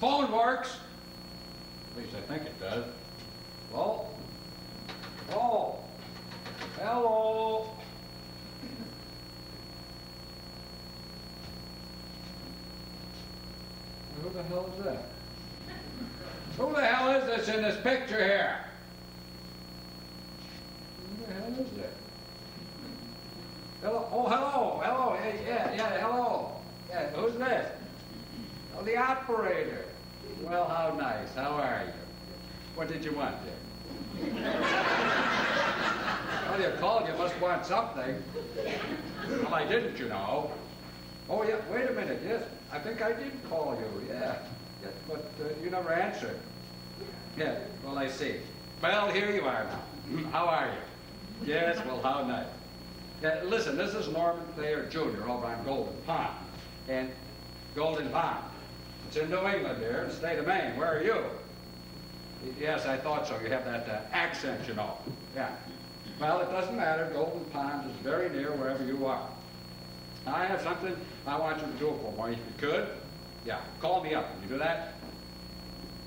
phone works. At least I think it does. Hello? Oh. Hello? Who the hell is that? Who the hell is this in this picture here? Who the hell is that? Hello? Oh, hello. Hello. Yeah, hello. Yeah, who's this? Oh, the operator. Well, how nice. How are you? What did you want there? Well, you called. You must want something. Well, I didn't, you know. Oh, yeah, wait a minute. Yes, I think I did call you. Yeah, but you never answered. Yeah, well, I see. Well, here you are now. How are you? Yes, well, how nice. Yeah, listen, this is Norman Thayer Jr. over on Golden Pond. And Golden Pond. It's in New England here, in the state of Maine. Where are you? Yes, I thought so. You have that accent, you know. Yeah. Well, it doesn't matter. Golden Pond is very near wherever you are. I have something I want you to do for me, if you could. Yeah, call me up. Can you do that?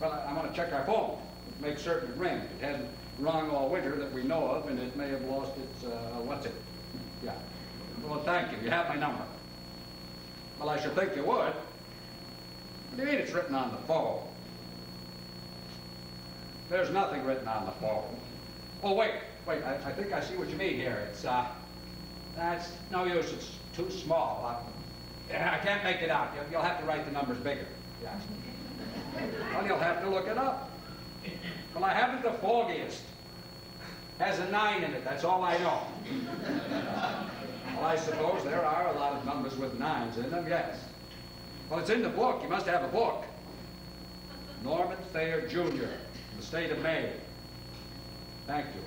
Well, I want to check our phone. Make certain it rings. It hasn't rung all winter that we know of, and it may have lost its, what's it? Yeah. Well, thank you. You have my number. Well, I should think you would. What do you mean it's written on the phone? There's nothing written on the phone. Oh, wait. I think I see what you mean here. It's, that's no use. It's too small. I can't make it out. You'll have to write the numbers bigger. Yeah. Well, you'll have to look it up. Well, I haven't the foggiest. Has a 9 in it. That's all I know. Well, I suppose there are a lot of numbers with 9s in them, yes. Well, it's in the book. You must have a book. Norman Thayer, Jr., in the state of Maine. Thank you.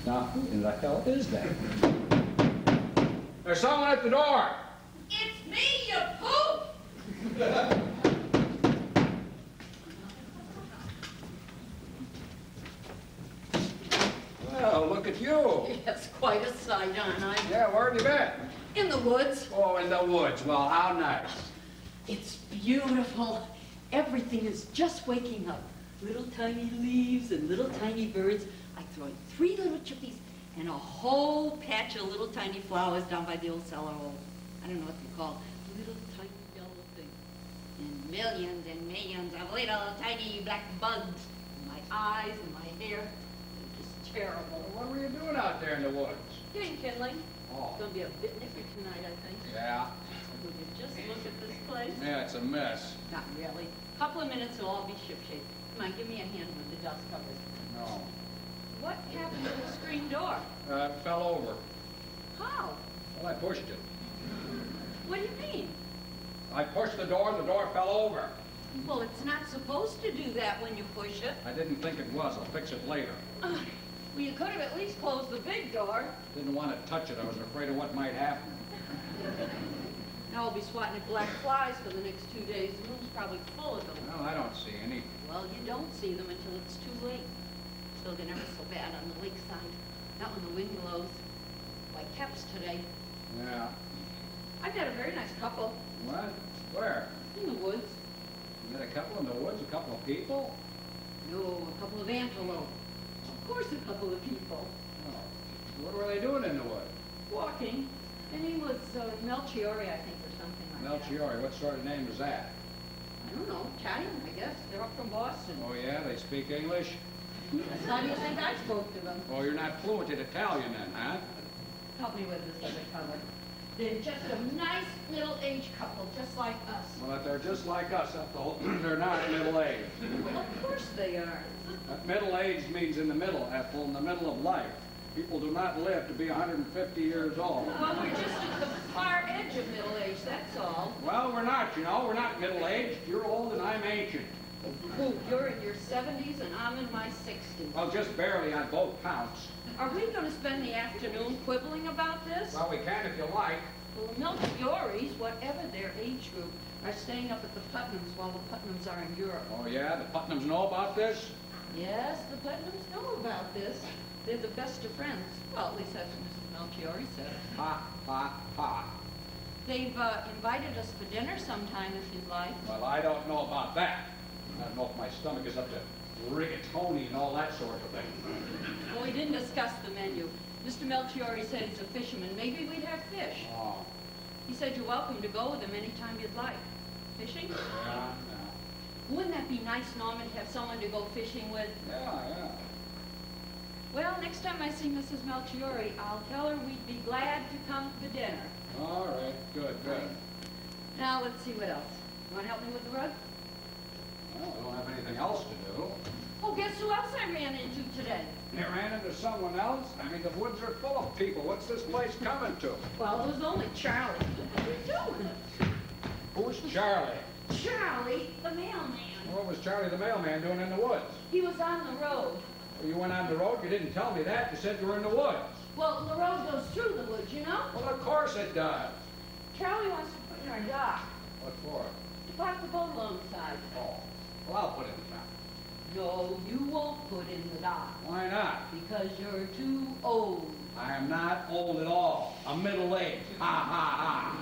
Now, who in the hell is that? There's someone at the door. It's me, you poop! Well, look at you. Yes, quite a sight, aren't I? Yeah, where have you been? In the woods. Oh, in the woods. Well, how nice. It's beautiful. Everything is just waking up. Little tiny leaves and little tiny birds. I throw in 3 little chippies and a whole patch of little tiny flowers down by the old cellar hole. I don't know what they're called. Little tiny yellow things. And millions of little tiny black bugs in my eyes and my hair. It's just terrible. Well, what were you doing out there in the woods? Doing kindling. Oh. It's going to be a bit nippy tonight, I think. Yeah. Would you just look at this place? Yeah, it's a mess. Not really. Couple of minutes, it'll all be shipshape. Come on, give me a hand with the dust covers. No. What happened to the screen door? It fell over. How? Well, I pushed it. What do you mean? I pushed the door fell over. Well, it's not supposed to do that when you push it. I didn't think it was. I'll fix it later. Well, you could have at least closed the big door. Didn't want to touch it. I was afraid of what might happen. Now we'll be swatting at black flies for the next 2 days. The room's probably full of them. Well, I don't see any. Well, you don't see them until it's too late. So they're never so bad on the lakeside. Not when the wind blows. Like Kep's today. Yeah. I've got a very nice couple. What? Where? In the woods. You had a couple in the woods? A couple of people? No, a couple of antelope. Of course a couple of people. Oh. What were they doing in the woods? Walking. Their name was Melchiori, I think, or something like that. Melchiori. What sort of name is that? I don't know. Italian, I guess. They're up from Boston. Oh, yeah? They speak English? How do you think I spoke to them? Oh, you're not fluent in Italian then, huh? Help me with this other cover. They're just a nice middle-aged couple, just like us. Well, if they're just like us, Ethel, they're not middle-aged. Well, of course they are. Middle-aged means in the middle, Ethel, in the middle of life. People do not live to be 150 years old. Well, we're just at the far edge of middle age, that's all. Well, we're not, you know. We're not middle-aged. You're old and I'm ancient. You're in your 70s and I'm in my 60s. Well, just barely on both counts. Are we going to spend the afternoon quibbling about this? Well, we can if you like. Well, the Melchioris, whatever their age group, are staying up at the Putnams while the Putnams are in Europe. Oh, yeah? The Putnams know about this? Yes, the Putnams know about this. They're the best of friends. Well, at least that's what Mrs. Melchiori said. Ha, ha, ha. They've invited us for dinner sometime if you'd like. Well, I don't know about that. I don't know if my stomach is up to rigatoni and all that sort of thing. Well, we didn't discuss the menu. Mr. Melchiori said he's a fisherman. Maybe we'd have fish. Oh, He said you're welcome to go with him anytime you'd like. Fishing? yeah, Wouldn't that be nice, Norman, to have someone to go fishing with? yeah. Well, next time I see Mrs. Melchiori, I'll tell her we'd be glad to come to dinner. All right, good. Now, let's see what else. You want to help me with the rug? Well, I don't have anything else to do. Oh, guess who else I ran into today? You ran into someone else? I mean, the woods are full of people. What's this place coming to? Well, it was only Charlie. What are you doing? Who's Charlie? Charlie, the mailman. What was Charlie the mailman doing in the woods? He was on the road. Well, you went on the road? You didn't tell me that. You said you were in the woods. Well, the road goes through the woods, you know? Well, of course it does. Charlie wants to put in our dock. What for? To park the boat alongside. Oh, well, I'll put it in the dock. No, you won't put in the dock. Why not? Because you're too old. I am not old at all. I'm middle-aged. Ha, ha, ha.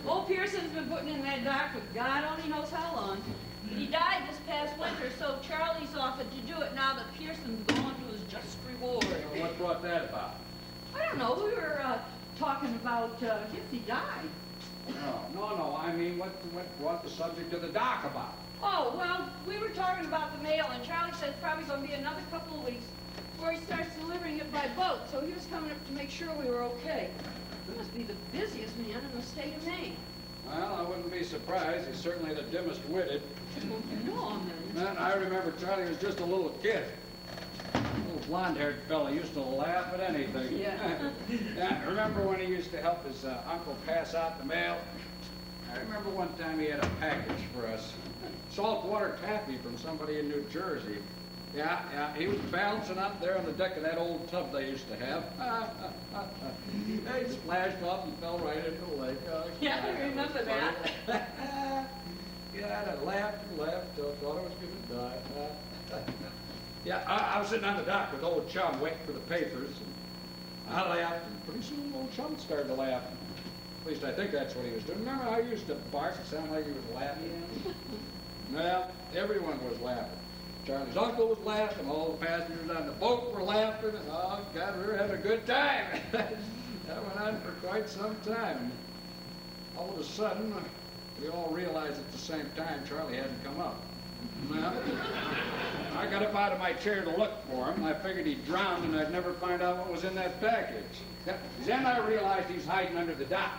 Old Pearson's been putting in that dock for God only knows how long. He died this past winter, so Charlie's offered to do it now that Pearson's gone to his just reward. Well, what brought that about? I don't know, we were talking about, I guess he died. No. I mean, what brought the subject to the dock about? Oh, well, we were talking about the mail, and Charlie said it's probably going to be another couple of weeks before he starts delivering it by boat, so he was coming up to make sure we were okay. He must be the busiest man in the state of Maine. Well, I wouldn't be surprised. He's certainly the dimmest witted. Norman. Man, I remember Charlie was just a little kid. A little blonde-haired fella used to laugh at anything. Yeah. Yeah, remember when he used to help his uncle pass out the mail? I remember one time he had a package for us. Saltwater taffy from somebody in New Jersey. Yeah, he was bouncing up there on the deck of that old tub they used to have. He splashed off and fell right into the lake. Yeah, I remember that. Yeah, I laughed and laughed till I thought I was going to die. Yeah, I was sitting on the dock with old chum waiting for the papers. And I laughed, and pretty soon old chum started to laugh. At least I think that's what he was doing. Remember how he used to bark and sound like he was laughing? Well, everyone was laughing. Charlie's uncle was laughing, all the passengers on the boat were laughing, and oh, God, we were having a good time. That went on for quite some time. All of a sudden, we all realized at the same time Charlie hadn't come up. Well, I got up out of my chair to look for him. I figured he'd drowned and I'd never find out what was in that package. Then I realized he's hiding under the dock.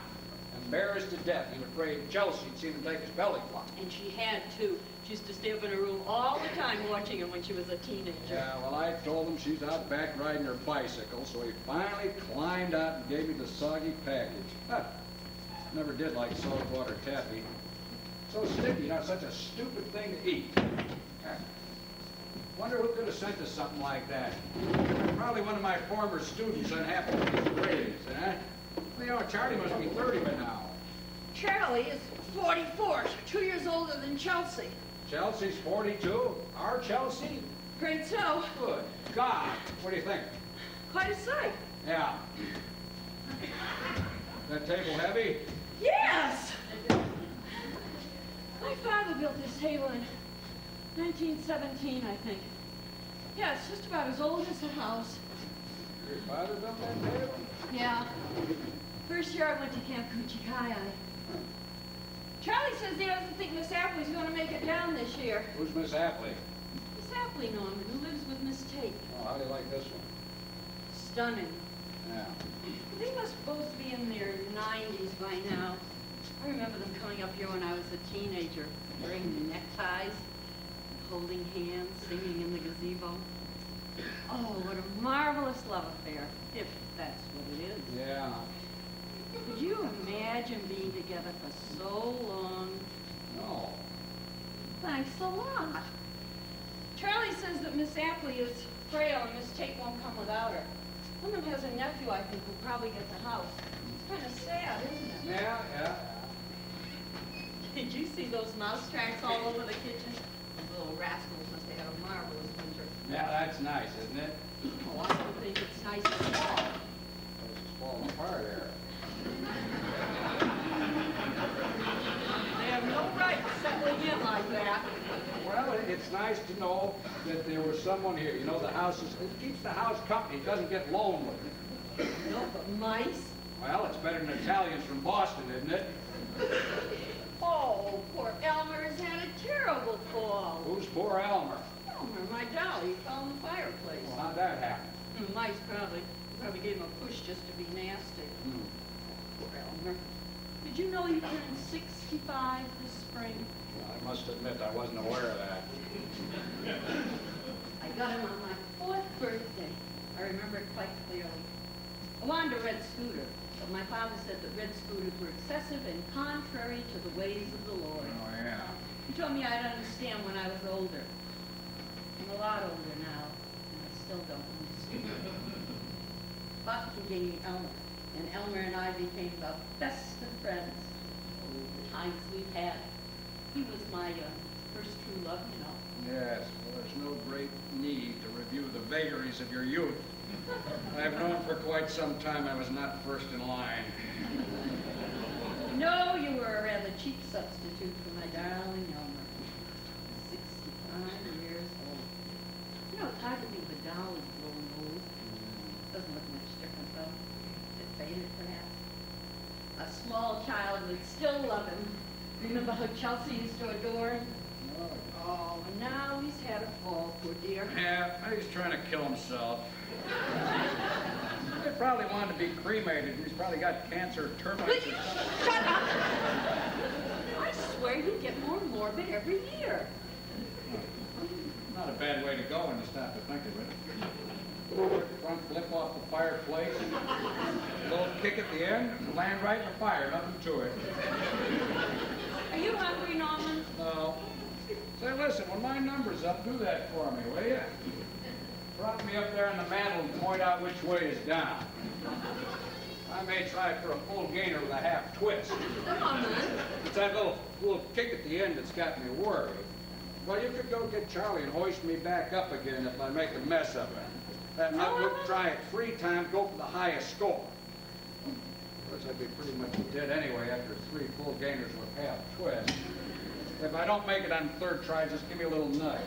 Embarrassed to death. He was afraid Chelsea'd seen him take his belly flop. And she had, too. She used to stay up in her room all the time watching him when she was a teenager. Yeah, well, I told him she's out back riding her bicycle, so he finally climbed out and gave me the soggy package. Huh. Never did like saltwater taffy. So sticky, such a stupid thing to eat. Wonder who could have sent us something like that. Probably one of my former students unhappy with his grades, huh? Well, Charlie must be 30 by now. Charlie is 44, 2 years older than Chelsea. Chelsea's 42? Our Chelsea? Great so. Good God. What do you think? Quite a sight. Yeah. That table heavy? Yes! My father built this table in 1917, I think. Yeah, it's just about as old as the house. Your father built that table? Yeah. First year I went to Camp Kuchikai. Charlie says he doesn't think Miss Apley's going to make it down this year. Who's Miss Apley? Miss Apley, Norman, who lives with Miss Tate. Oh, how do you like this one? Stunning. Yeah. They must both be in their 90s by now. I remember them coming up here when I was a teenager, wearing neckties, holding hands, singing in the gazebo. Oh, what a marvelous love affair, if that's what it is. Yeah. Could you imagine being together for so long? No. Thanks a lot. Charlie says that Miss Apley is frail and Miss Tate won't come without her. Wyndham has a nephew, I think, who'll probably get the house. It's kind of sad, isn't it? Yeah. Did you see those mouse tracks all over the kitchen? Those little rascals must have had a marvelous winter. Yeah, that's nice, isn't it? Oh, I don't think it's nice at all. It's falling apart here. They have no right settling in like that. Well, it's nice to know that there was someone here. You know, the house is, it keeps the house company. It doesn't get lonely. No, but mice? Well, it's better than Italians from Boston, isn't it? Oh, poor Elmer has had a terrible fall. Who's poor Elmer? Elmer, my dolly, fell in the fireplace. Well, how'd that happen? The mice probably gave him a push just to be nasty. Poor Elmer. Did you know you turned 65 this spring? Well, I must admit I wasn't aware of that. I got him on my 4th birthday. I remember it quite clearly. I wanted a red scooter, but my father said that red scooters were excessive and contrary to the ways of the Lord. Oh, yeah. He told me I'd understand when I was older. I'm a lot older now, and I still don't understand. But he gave me Elmer, and Elmer and I became the best of friends. Oh, the times we've had. He was my first true love, you know. Yes, well, there's no great need to review the vagaries of your youth. I've known for quite some time I was not first in line. No, you were a rather cheap substitute for my darling Elmer. 65 years old. You know, it's hard to believe a doll is growing old. Doesn't look much different, though. It faded, perhaps. A small child would still love him. Remember how Chelsea used to adore him? Oh, and now he's had a fall, poor dear. Yeah, he's trying to kill himself. He probably wanted to be cremated. He's probably got cancer, termites. Will you shut up? I swear you get more morbid every year. Not a bad way to go when you stop to think of it. Front flip off the fireplace, a little kick at the end, land right in the fire, nothing to it. Are you hungry, Norman? No. Say, listen, when my number's up, do that for me, will you? Prop me up there on the mantel and point out which way is down. I may try for a full gainer with a half twist. Come on, then. It's that little kick at the end that's got me worried. Well, you could go get Charlie and hoist me back up again if I make a mess of it. And then we'll try it 3 times, go for the highest score. Of course, I'd be pretty much dead anyway after 3 full gainers with half twist. If I don't make it on the 3rd try, just give me a little nudge.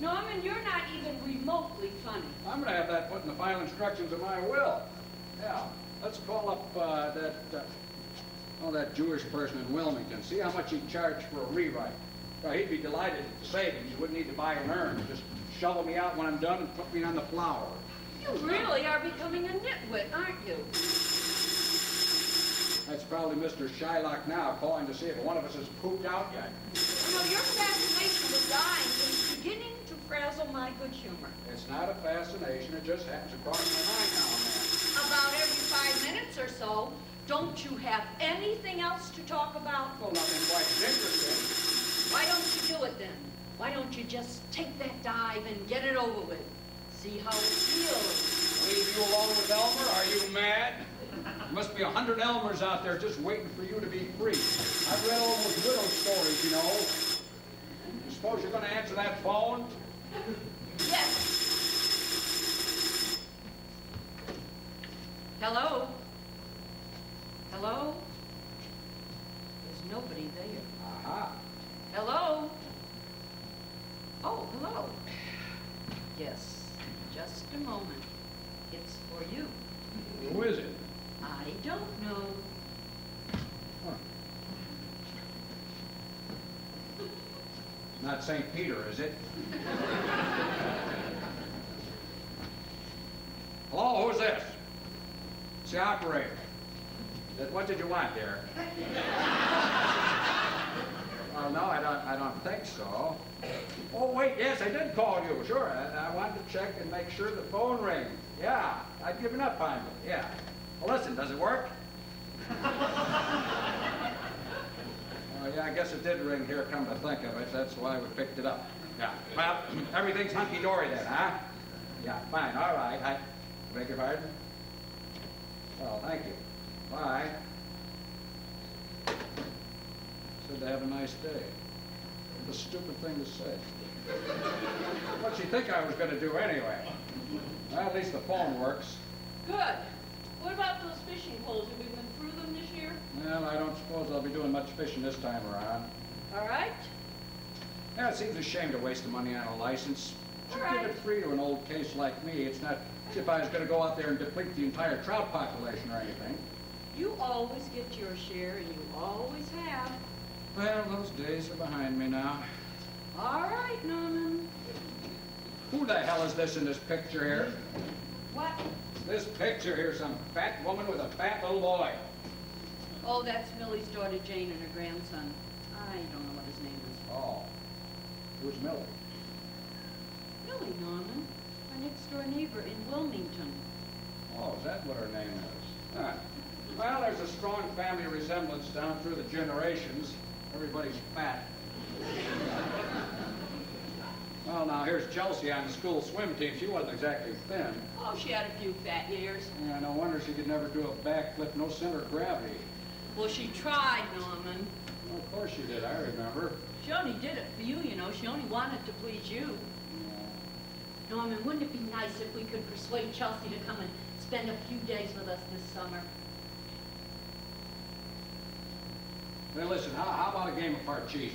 Norman, you're not even remotely funny. I'm going to have that put in the final instructions of my will. Yeah, let's call up that Jewish person in Wilmington. See how much he'd charge for a rewrite. Well, he'd be delighted at the savings. You wouldn't need to buy an urn. Just shovel me out when I'm done and put me on the flour. You really are becoming a nitwit, aren't you? That's probably Mr. Shylock now calling to see if one of us has pooped out yet. You know, your fascination with dying is beginning to frazzle my good humor. It's not a fascination. It just happens to cross my mind now and then. About every 5 minutes or so, don't you have anything else to talk about? Well, nothing quite as interesting. Why don't you do it then? Why don't you just take that dive and get it over with? See how it feels. Leave you alone with Elmer? Are you mad? There must be 100 Elmers out there just waiting for you to be free. I've read all those widow stories, you know. You suppose you're going to answer that phone? Yes. Hello? Hello? There's nobody there. Aha. Hello? Oh, hello. Yes, just a moment. It's for you. Who is it? I don't know. Huh. Not St. Peter, is it? Hello, who's this? It's the operator. What did you want there? Oh, no, I don't think so. Oh, wait, yes, I did call you, sure. I wanted to check and make sure the phone rings. Yeah, I'd given up on you, yeah. Well, listen, does it work? Oh, yeah, I guess it did ring here, come to think of it. That's why we picked it up. Yeah, well, everything's hunky-dory then, huh? Yeah, fine, all right. I beg your pardon? Well, thank you. Bye. Said to have a nice day. What a stupid thing to say. What'd she think I was going to do anyway? Well, at least the phone works. Good. What about those fishing poles? Have we been through them this year? Well, I don't suppose I'll be doing much fishing this time around. All right. Yeah, it seems a shame to waste the money on a license. Should All give right. it free to an old case like me. It's not as if I was going to go out there and deplete the entire trout population or anything. You always get your share, and you always have. Well, those days are behind me now. All right, Norman. Who the hell is this in this picture here? What? This picture here, some fat woman with a fat little boy. Oh, that's Millie's daughter Jane and her grandson. I don't know what his name is. Oh, who's Millie? Millie, Norman. Our next-door neighbor in Wilmington. Oh, is that what her name is? Huh. Well, there's a strong family resemblance down through the generations. Everybody's fat. Well, now, here's Chelsea on the school swim team. She wasn't exactly thin. Oh, she had a few fat years. Yeah, no wonder she could never do a backflip, no center of gravity. Well, she tried, Norman. Well, of course she did, I remember. She only did it for you, you know. She only wanted to please you. Norman, wouldn't it be nice if we could persuade Chelsea to come and spend a few days with us this summer? Well, listen, how about a game of parcheesi?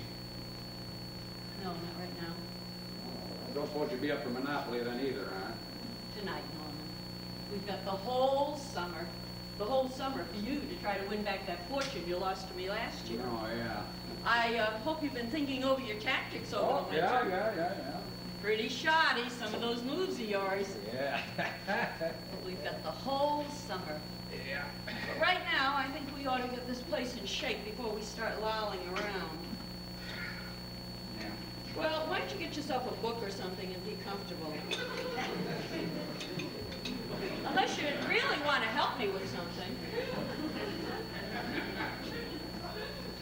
No, not right now. I don't suppose you'd be up for Monopoly then either, huh? Tonight, Norman. We've got the whole summer for you to try to win back that fortune you lost to me last year. Oh, yeah. I hope you've been thinking over your tactics over Oh, the winter. yeah. Pretty shoddy, some of those moves of yours. Yeah. But we've got the whole summer. Yeah. But right now, I think we ought to get this place in shape before we start lolling around. Yeah. Well, why don't you get yourself a book or something and be comfortable? Unless you really want to help me with something.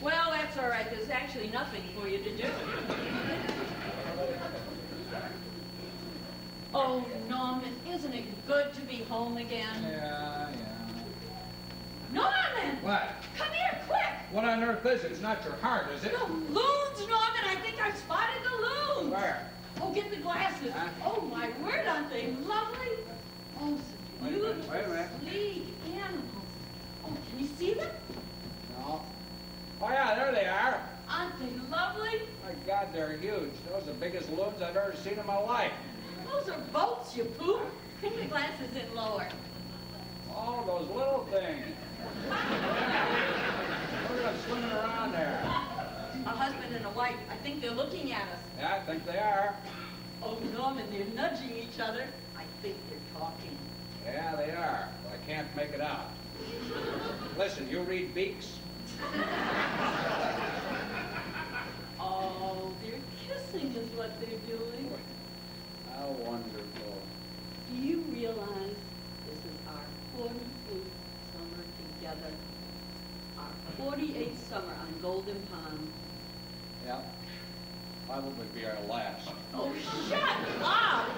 Well, that's all right. There's actually nothing for you to do. Oh, Norman, isn't it good to be home again? Yeah. Norman! What? Come here, quick! What on earth is it? It's not your heart, is it? The loons, Norman! I think I've spotted the loons! Where? Oh, get the glasses. Huh? Oh, my word, aren't they lovely? Oh, such Wait a minute, beautiful, wait a minute. sleek animals. Oh, can you see them? No. Oh, yeah, there they are. Aren't they lovely? My God, they're huge. Those are the biggest loons I've ever seen in my life. Those are boats, you poop. Bring the glasses in lower. Oh, those little things. Look at them swimming around there. A husband and a wife. I think they're looking at us. Yeah, I think they are. Oh, Norman, they're nudging each other. I think they're talking. Yeah, they are. But I can't make it out. Listen, you read beaks? Oh, they're kissing is what they're doing. How wonderful. Do you realize this is our 45th summer together? Our 48th summer on Golden Pond. Yeah. Probably be our last. Oh, shut up!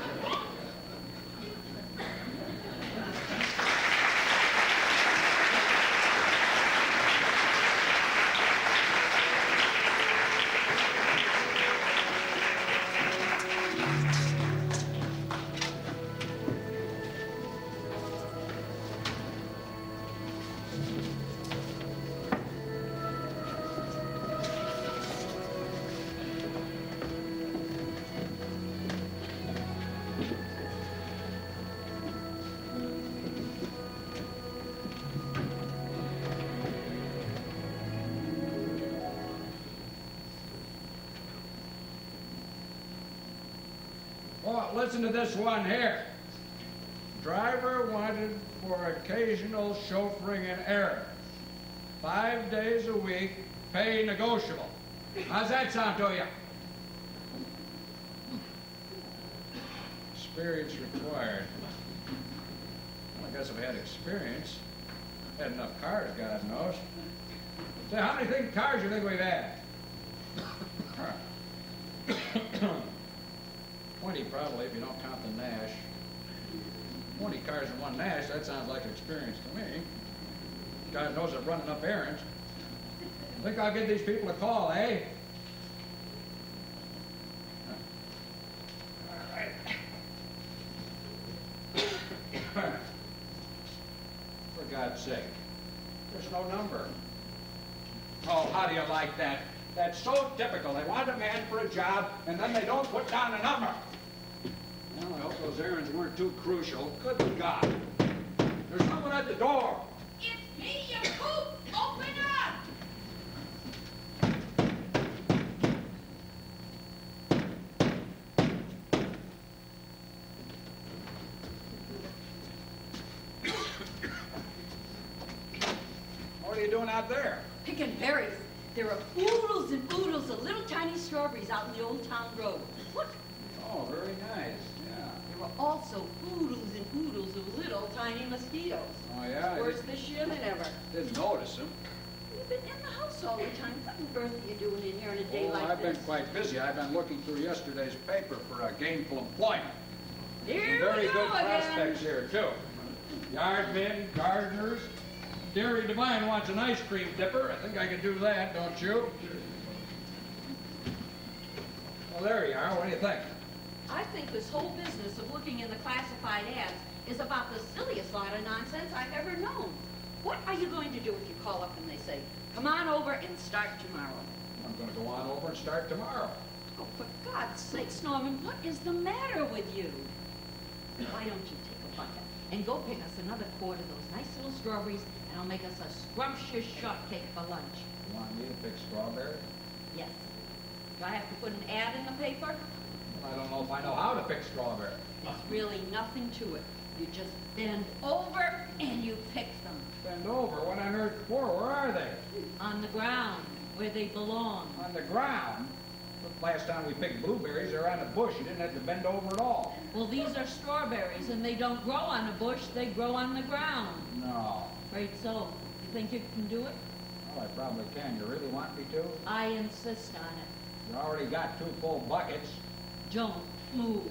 Well, listen to this one here. Driver wanted for occasional chauffeuring and errands. 5 days a week, pay negotiable. How's that sound to you? Experience required. Well, I guess if I had experience, had enough cars, God knows. Say, how many cars do you think we've had? 20 probably, if you don't count the Nash. many cars in one Nash, that sounds like experience to me. Guy knows I'm running up errands. Think I'll give these people a call, eh? All right. For God's sake, there's no number. Oh, how do you like that? That's so typical. They want a man for a job, and then they don't put down a number. Well, I hope those errands weren't too crucial. Good God. There's someone at the door. It's me, you poop! Open up! What are you doing out there? Picking berries. There are oodles and oodles of little tiny strawberries out in the old town road. Look, Oh, very nice. Yeah. there are also oodles and oodles of little tiny mosquitoes. Oh, yeah? Worse this year than ever. Didn't notice them. You've been in the house all the time. What on earth are you doing in here on a day Oh, like I've this? been quite busy. I've been looking through yesterday's paper for gainful employment. Here Very we good go again. prospects here, too. Yardmen, gardeners. Dairy Divine wants an ice cream dipper. I think I can do that, don't you? Well, there you are. What do you think? I think this whole business of looking in the classified ads is about the silliest lot of nonsense I've ever known. What are you going to do if you call up and they say, come on over and start tomorrow? I'm going to go on over and start tomorrow. Oh, for God's sakes, Norman, what is the matter with you? Why don't you take a bucket and go pick us another quart of those nice little strawberries, and I'll make us a scrumptious shortcake for lunch. You want me to pick strawberry? Yes. Do I have to put an ad in the paper? Well, I don't know if I know how to pick strawberry. There's really nothing to it. You just bend over and you pick them. Bend over. What on earth for? Where are they? On the ground, where they belong. On the ground. Look, last time we picked blueberries, they were on a bush. You didn't have to bend over at all. Well, these are strawberries, and they don't grow on a bush, they grow on the ground. No. Right so. You think you can do it? Well, I probably can. You really want me to? I insist on it. You already got 2 full buckets. Don't move.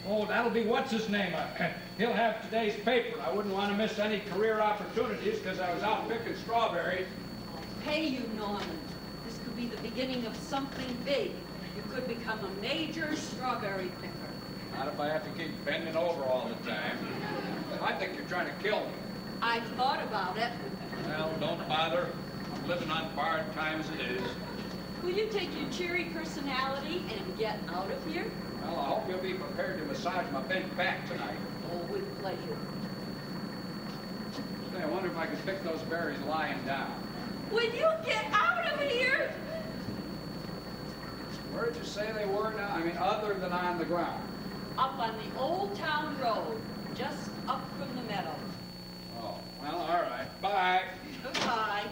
Oh, that'll be what's-his-name. He'll have today's paper. I wouldn't want to miss any career opportunities because I was out picking strawberries. I'll pay you, Norman. This could be the beginning of something big. You could become a major strawberry picker. Not if I have to keep bending over all the time. I think you're trying to kill me. I've thought about it. Well, don't bother. I'm living on borrowed time as it is. Will you take your cheery personality and get out of here? Well, I hope you'll be prepared to massage my bent back tonight. Oh, with pleasure. Say, I wonder if I could pick those berries lying down. Will you get out of here? Where'd you say they were now? I mean, other than on the ground. Up on the Old Town Road, just up from the meadow. Oh, well, all right. Bye. Goodbye.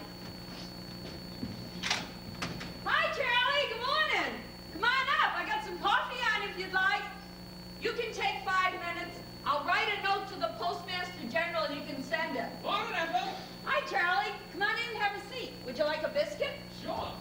Hi, Charlie. Good morning. Come on up. I got some coffee on if you'd like. You can take 5 minutes. I'll write a note to the Postmaster General and you can send it. Morning, Ethel. Hi, Charlie. Come on in and have a seat. Would you like a biscuit? Sure.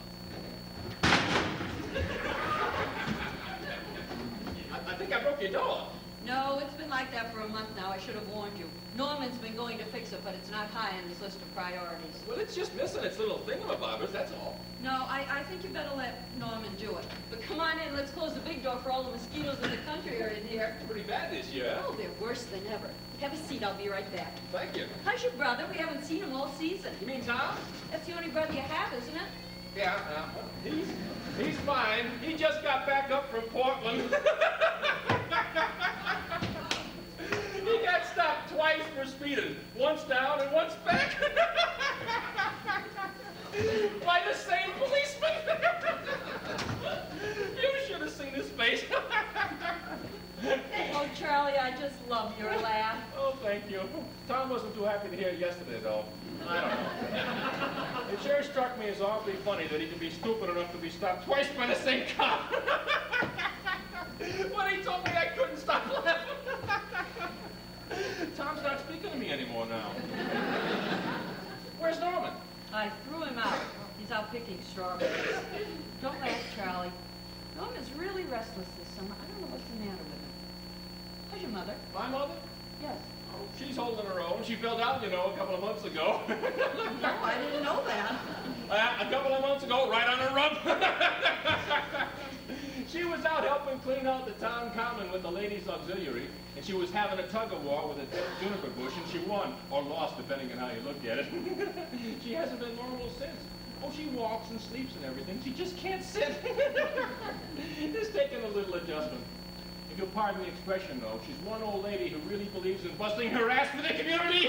I think I broke your door. No, it's been like that for a month now. I should have warned you. Norman's been going to fix it, but it's not high on his list of priorities. Well, it's just missing its little thingamabobbers, that's all. No, I think you better let Norman do it. But come on in, let's close the big door for all the mosquitoes in the country are in here. It's pretty bad this year. Oh, they're worse than ever. Have a seat, I'll be right back. Thank you. How's your brother? We haven't seen him all season. You mean Tom? That's the only brother you have, isn't it? Yeah, he's fine. He just got back up from Portland. He got stopped twice for speeding. Once down and once back. By the same policeman. You should have seen his face. Oh, Charlie, I just love your laugh. Oh, thank you. Tom wasn't too happy to hear it yesterday, though. I don't know. It sure struck me as awfully funny that he could be stupid enough to be stopped twice by the same cop. When he told me I couldn't stop laughing. Tom's not speaking to me anymore now. Where's Norman? I threw him out. He's out picking strawberries. Don't laugh, Charlie. is really restless this summer. I don't know what's the matter with him. How's your mother? My mother? Yes. Oh, she's holding her own. She filled out, you know, a couple of months ago. No, I didn't know that. A couple of months ago, right on her rump. She was out helping clean out the town common with the ladies' auxiliary, and she was having a tug-of-war with a dead juniper bush, and she won, or lost, depending on how you look at it. She hasn't been normal since. Oh, she walks and sleeps and everything. She just can't sit. It's taken a little adjustment. If you'll pardon the expression, though, she's one old lady who really believes in busting her ass for the community.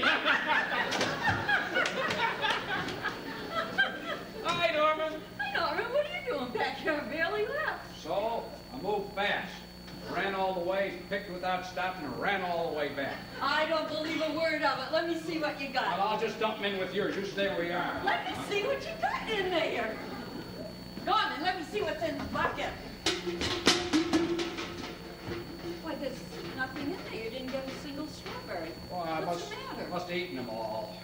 Hi, Norman. Hi, Norman. What are you doing back here? I barely left. So, I moved fast. Ran all the way, picked without stopping, and ran all the way back. I don't believe a word of it. Let me see what you Well, got. I'll just dump them in with yours. You stay where you are. Let me see what you got in there. Norman, let me see what's in the bucket. Why, there's nothing in there. You didn't get a single strawberry. Well, I What's the matter? must have eaten them all.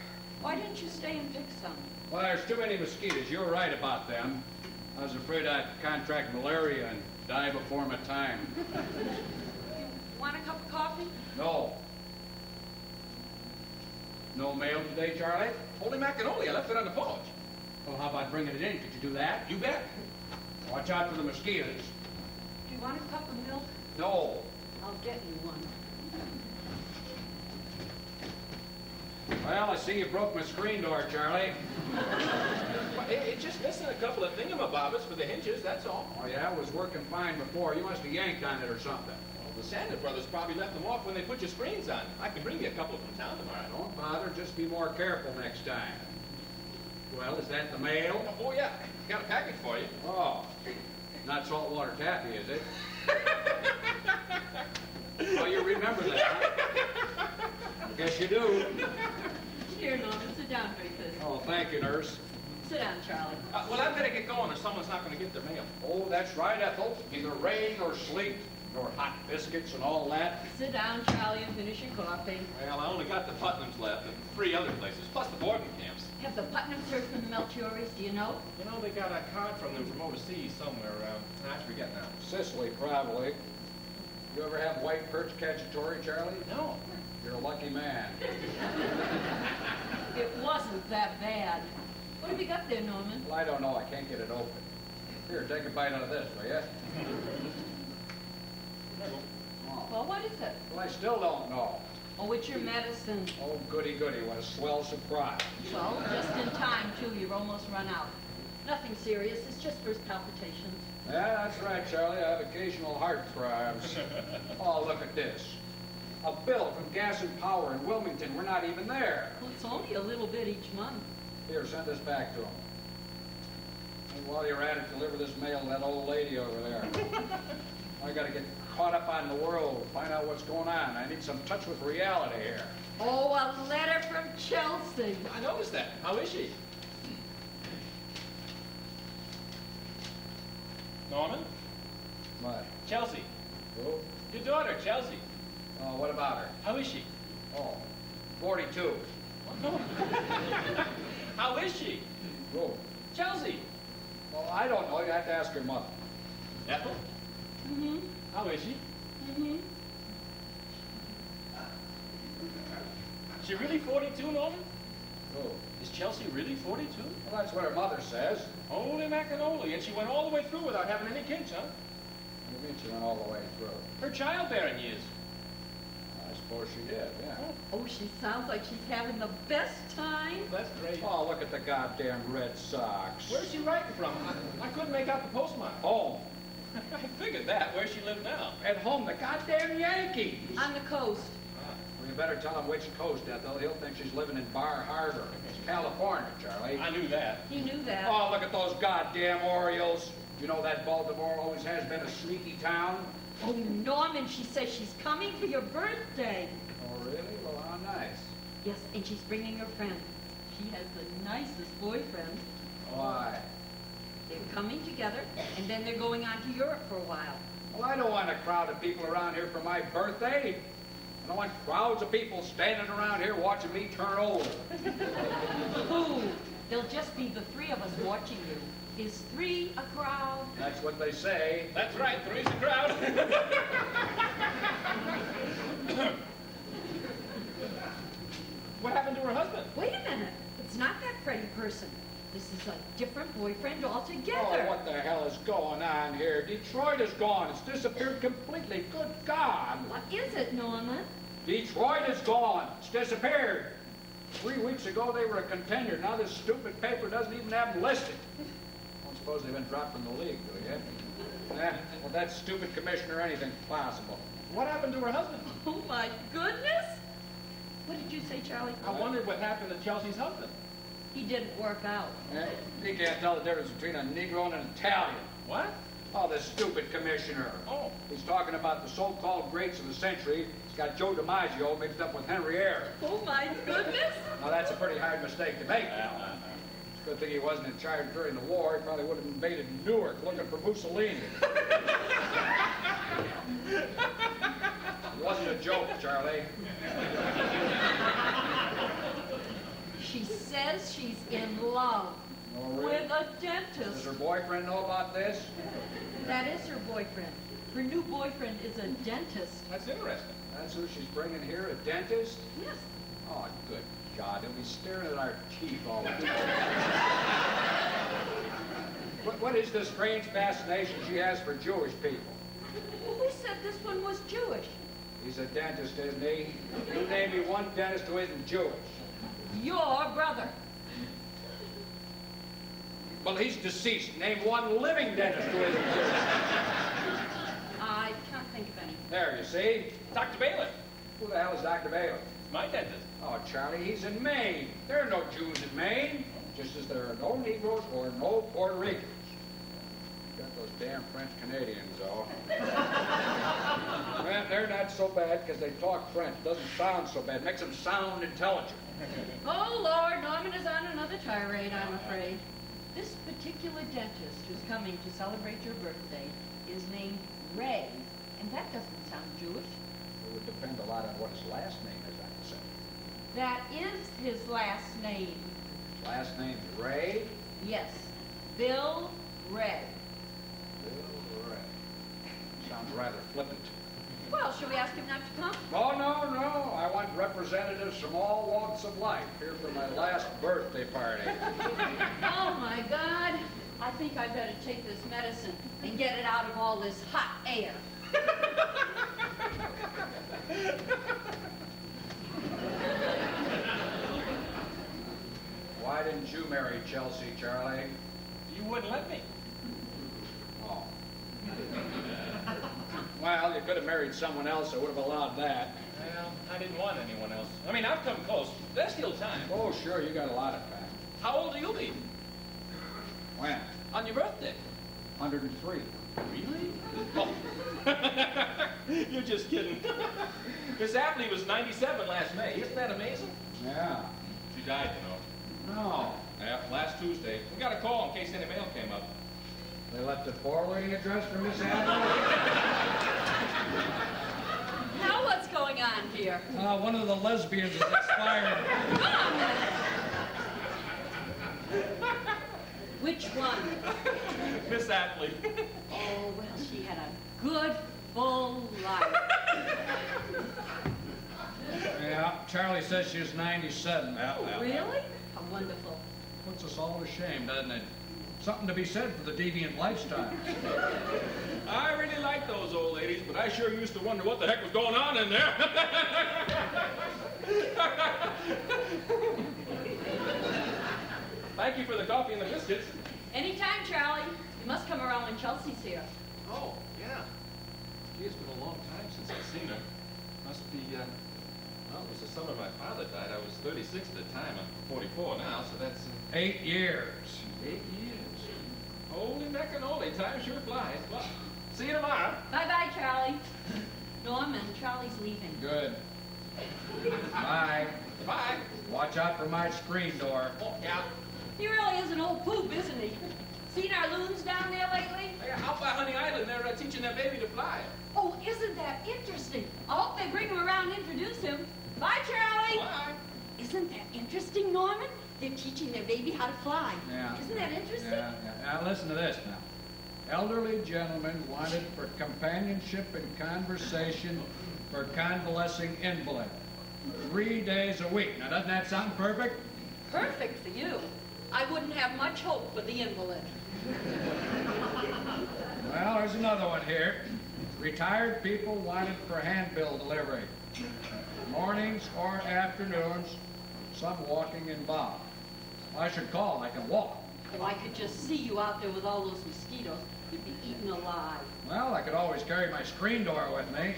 Why didn't you stay and pick some? Well, there's too many mosquitoes. You're right about them. I was afraid I'd contract malaria and die before my time. You want a cup of coffee? No. No mail today, Charlie? Holy macannoli, I left it on the porch. Well, how about bringing it in? Could you do that? You bet. Watch out for the mosquitoes. Do you want a cup of milk? No. I'll get you one. Well, I see you broke my screen door, Charlie. It's just missing a couple of thingamabobbers for the hinges, that's all. Oh, yeah, it was working fine before. You must have yanked on it or something. Well, the Sanders brothers probably left them off when they put your screens on. I can bring you a couple from town tomorrow. Don't bother. Just be more careful next time. Well, is that the mail? Oh, yeah. Got a package for you. Oh, not saltwater taffy, is it? Oh, you remember that, huh? Guess you do. Here, Norman, sit down, drink this. Oh, thank you, nurse. Sit down, Charlie. Well, I better get going or someone's not going to get their mail. Oh, that's right, Ethel. Neither rain nor sleet, nor hot biscuits and all that. Sit down, Charlie, and finish your coffee. Well, I only got the Putnams left and 3 other places, plus the boarding camps. Have the Putnams heard from the Melchioris, do you know? You know, they got a card from them from overseas somewhere around. I forget now. Sicily, probably. You ever have white perch cacciatore, Charlie? No. You're a lucky man. It wasn't that bad. What have you got there, Norman? Well, I don't know. I can't get it open. Here, take a bite out of this, will you? Oh. Well, what is it? Well, I still don't know. Oh, it's your medicine. Oh, goody, goody. What a swell surprise. Well, just in time, too. You've almost run out. Nothing serious. It's just first palpitations. Yeah, that's right, Charlie. I have occasional heart throbs. Oh, look at this. A bill from Gas and Power in Wilmington. We're not even there. Well, it's only a little bit each month. Here, send this back to him. And while you're at it, deliver this mail to that old lady over there. I gotta get caught up on the world, find out what's going on. I need some touch with reality here. Oh, a letter from Chelsea. I noticed that. How is she? Norman? What? Chelsea. Who? Your daughter, Chelsea. Oh, what about her? How is she? Oh, 42. How is she? Who? Chelsea. Well, I don't know. You have to ask your mother. Ethel? Mm-hmm. How is she? Mm-hmm. She really 42, Norman? Who? Is Chelsea really 42? Well, that's what her mother says. Holy macannoli. And she went all the way through without having any kids, huh? What do you mean she went all the way through? Her childbearing years. I suppose she did, yeah. Oh, she sounds like she's having the best time. That's great. Oh, look at the goddamn Red Sox. Where's she writing from? I couldn't make out the postmark. Home. I figured that. Where's she live now? At home, the goddamn Yankees. On the coast. Well, you better tell him which coast, Ethel. He'll think she's living in Bar Harbor. It's California, Charlie. I knew that. He knew that. Oh, look at those goddamn Orioles. You know that Baltimore always has been a sneaky town? Oh, Norman, she says she's coming for your birthday. Oh, really? Well, how nice. Yes, and she's bringing her friend. She has the nicest boyfriend. Why? They're coming together, and then they're going on to Europe for a while. Well, I don't want a crowd of people around here for my birthday. I don't want crowds of people standing around here watching me turn old. Ooh, there'll just be the 3 of us watching you. Is 3 a crowd? That's what they say. That's right, three's a crowd. What happened to her husband? Wait a minute. It's not that Freddie person. This is a different boyfriend Oh, altogether. what the hell is going on here? Detroit is gone. It's disappeared completely. Good God. What is it, Norman? Detroit is gone. It's disappeared. 3 weeks ago, they were a contender. Now this stupid paper doesn't even have them listed. Don't suppose they've been dropped from the league, do you? Well, that stupid commissioner, anything's possible. What happened to her husband? Oh, my goodness. What did you say, Charlie? I wondered what happened to Chelsea's husband. He didn't work out. You can't tell the difference between a Negro and an Italian. What? Oh, this stupid commissioner. Oh. He's talking about the so-called greats of the century. He's got Joe DiMaggio mixed up with Henry Eyre. Oh, my goodness. Now, that's a pretty hard mistake to make. It's a good thing he wasn't in charge during the war. He probably would have invaded Newark looking for Mussolini. It wasn't a joke, Charlie. She says she's in love Oh, really? with a Does dentist. her boyfriend know about this? That is her boyfriend. Her new boyfriend is a dentist. That's interesting. That's who she's bringing here, a dentist? Yes. Oh, good God, he'll be staring at our teeth all the time. What is the strange fascination she has for Jewish people? Well, who said this one was Jewish? He's a dentist, isn't he? You name me one dentist who isn't Jewish. Your brother. Well, he's deceased. Name one living dentist who isn't Jewish. I can't think of any. There, you see? Dr. Bailiff. Who the hell is Dr. Bailey? It's my dentist. Oh, Charlie, he's in Maine. There are no Jews in Maine, just as there are no Negroes or no Puerto Ricans. Got those damn French Canadians, though. Man, they're not so bad because they talk French. Doesn't sound so bad. Makes them sound intelligent. Oh, Lord, Norman is on another tirade, I'm afraid. This particular dentist who's coming to celebrate your birthday is named Ray, and that doesn't sound Jewish. It would depend a lot on what his last name is, I would say. That is his last name. His last name's Ray? Yes, Bill Ray. Bill Ray. Sounds rather flippant. Well, shall we ask him not to come? Oh, no. I want representatives from all walks of life here for my last birthday party. Oh, my God. I think I better take this medicine and get it out of all this hot air. Why didn't you marry Chelsea, Charlie? You wouldn't let me. Oh. Well, you could have married someone else that would have allowed that. Well, I didn't want anyone else. I mean, I've come close. There's still time. Oh, sure, you got a lot of time. How old will you be? When? On your birthday. 103. Really? Oh. You're just kidding. Miss Apley was 97 last May. Isn't that amazing? Yeah. She died, you know. No. Yeah, last Tuesday. We got a call in case any mail came up. They left a forwarding address for Miss Adler? Now what's going on here? One of the lesbians is expired. Which one? Miss Apley. Oh, well, she had a good, full life. Yeah, Charlie says she's 97. Really? How wonderful. Puts us all to shame, doesn't it? Something to be said for the deviant lifestyle. I really like those old ladies, but I sure used to wonder what the heck was going on in there. Thank you for the coffee and the biscuits. Anytime, Charlie. You must come around when Chelsea's here. Oh, yeah. Gee, it's been a long time since I've seen her. Must be, well, it was the summer my father died. I was 36 at the time. I'm 44 now, so that's... 8 years. 8 years. Holy mackanoli, time sure flies. Well, see you tomorrow. Bye-bye, Charlie. Norman, Charlie's leaving. Good. Bye. Bye. Watch out for my screen door. Oh, yeah. He really is an old poop, isn't he? Seen our loons down there lately? Out by Honey Island, they're teaching their baby to fly. Oh, isn't that interesting? I hope they bring him around and introduce him. Bye, Charlie. Bye. Isn't that interesting, Norman? they're teaching their baby how to fly. Yeah. Isn't that interesting? Yeah, yeah. Now listen to this now. Elderly gentleman wanted for companionship and conversation for convalescing invalid. 3 days a week. Now doesn't that sound perfect? Perfect for you. I wouldn't have much hope for the invalid. Well, there's another one here. Retired people wanted for handbill delivery. Mornings or afternoons, some walking involved. I should call, I can walk. Oh, I could just see you out there with all those mosquitoes. You'd be eaten alive. Well, I could always carry my screen door with me.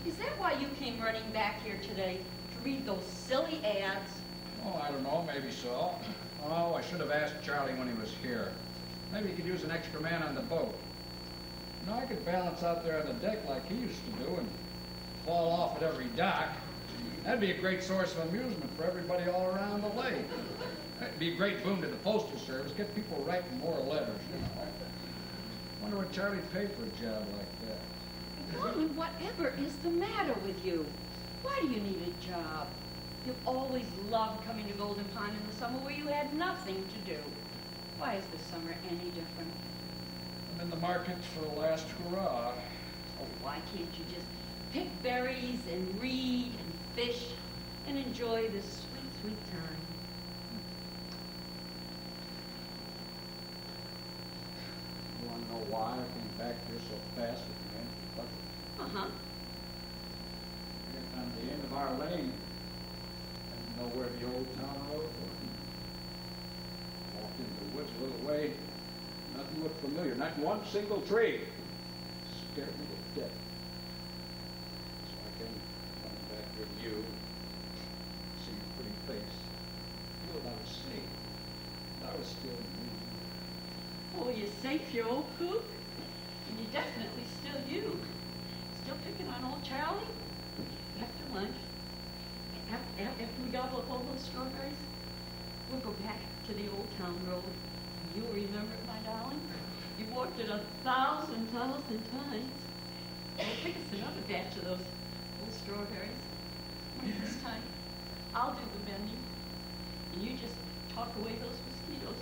Is that why you came running back here today? To read those silly ads? Oh, I don't know, maybe so. Oh, I should have asked Charlie when he was here. Maybe he could use an extra man on the boat. You know, I could balance out there on the deck like he used to do and fall off at every dock. That'd be a great source of amusement for everybody all around the lake. That'd be a great boon to the Postal Service, get people writing more letters, you know. Wonder what Charlie'd pay for a job like that. Norman, whatever is the matter with you? Why do you need a job? You've always loved coming to Golden Pond in the summer where you had nothing to do. Why is this summer any different? I'm in the market for the last hurrah. Oh, why can't you just pick berries and read and fish and enjoy this sweet, sweet time? You want to know why I came back here so fast with the empty bucket? Uh-huh. On the end of our lane, I didn't know where the old town road was. Walked into the woods a little way, nothing looked familiar, not one single tree. Scared me to death. So I came coming back with you, see your pretty face. Feel that I was safe. I was still me. Oh, you're safe, you old coot. And you're definitely still you. Still picking on old Charlie? After lunch, after we gobble up all those strawberries, we'll go back to the old town road. You'll remember it, my darling. You walked it 1,000 times. We'll pick us another batch of those old strawberries. And this time, I'll do the bending, and you just talk away those mosquitoes.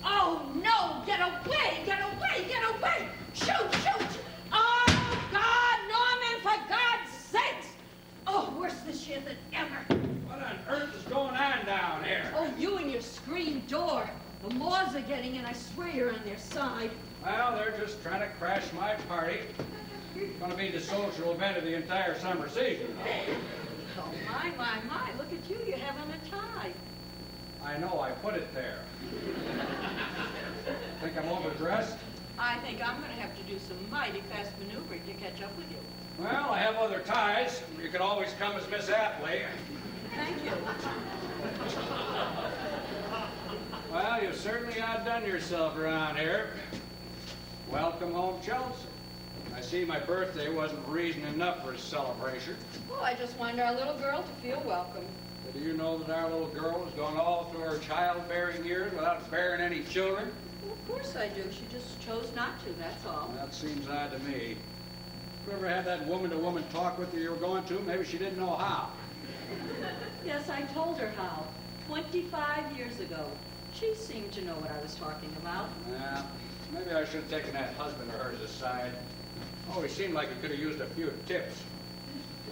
Oh, no! Get away! Get away! Get away! Shoot! Shoot! Oh, God, Norman, for God's sakes! Oh, worse this year than ever. What on earth is going on down here? Oh, you and your screen door. The Moors are getting in. I swear you're on their side. Well, they're just trying to crash my party. It's going to be the social event of the entire summer season. Oh, my. Look at you. You're having a tie. I know, I put it there. Think I'm overdressed? I think I'm going to have to do some mighty fast maneuvering to catch up with you. Well, I have other ties. You could always come as Miss Apley. Thank you. Well, you've certainly outdone yourself around here. Welcome home, Chelsea. I see my birthday wasn't reason enough for a celebration. Oh, I just wanted our little girl to feel welcome. But do you know that our little girl has gone all through her childbearing years without bearing any children? Well, of course I do. She just chose not to, that's all. That seems odd to me. You ever had that woman-to-woman talk with you were going to? Maybe she didn't know how. Yes, I told her how. 25 years ago. She seemed to know what I was talking about. Yeah, maybe I should have taken that husband of hers aside. Oh, he seemed like he could have used a few tips.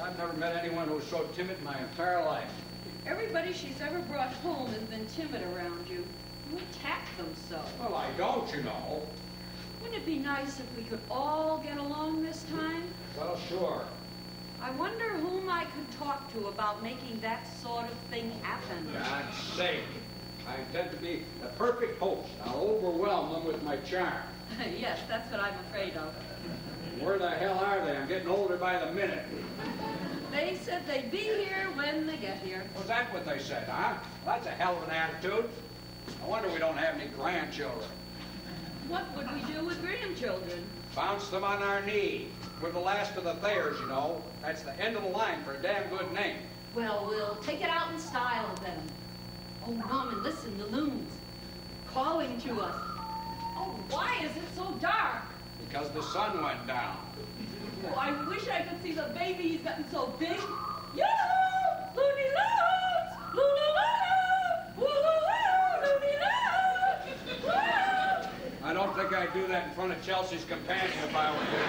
I've never met anyone who was so timid in my entire life. Everybody she's ever brought home has been timid around you. You attack them so. Well, I don't, you know. Wouldn't it be nice if we could all get along this time? Well, sure. I wonder whom I could talk to about making that sort of thing happen. God's sake. I intend to be the perfect host. I'll overwhelm them with my charm. Yes, that's what I'm afraid of. Where the hell are they? I'm getting older by the minute. They said they'd be here when they get here. Was that what they said, huh? That's a hell of an attitude. I wonder we don't have any grandchildren. What would we do with grandchildren? Bounce them on our knee. We're the last of the Thayers, you know. That's the end of the line for a damn good name. Well, we'll take it out in style then. Oh, Norman, listen, the loons calling to us. Oh, why is it so dark? Because the sun went down. Oh, I wish I could see the baby. He's gotten so big. Yoo-hoo! Loony loons! Loo-loo-loo! Woo-hoo-hoo! Loony loons! Woo! I don't think I'd do that in front of Chelsea's companion if I were you.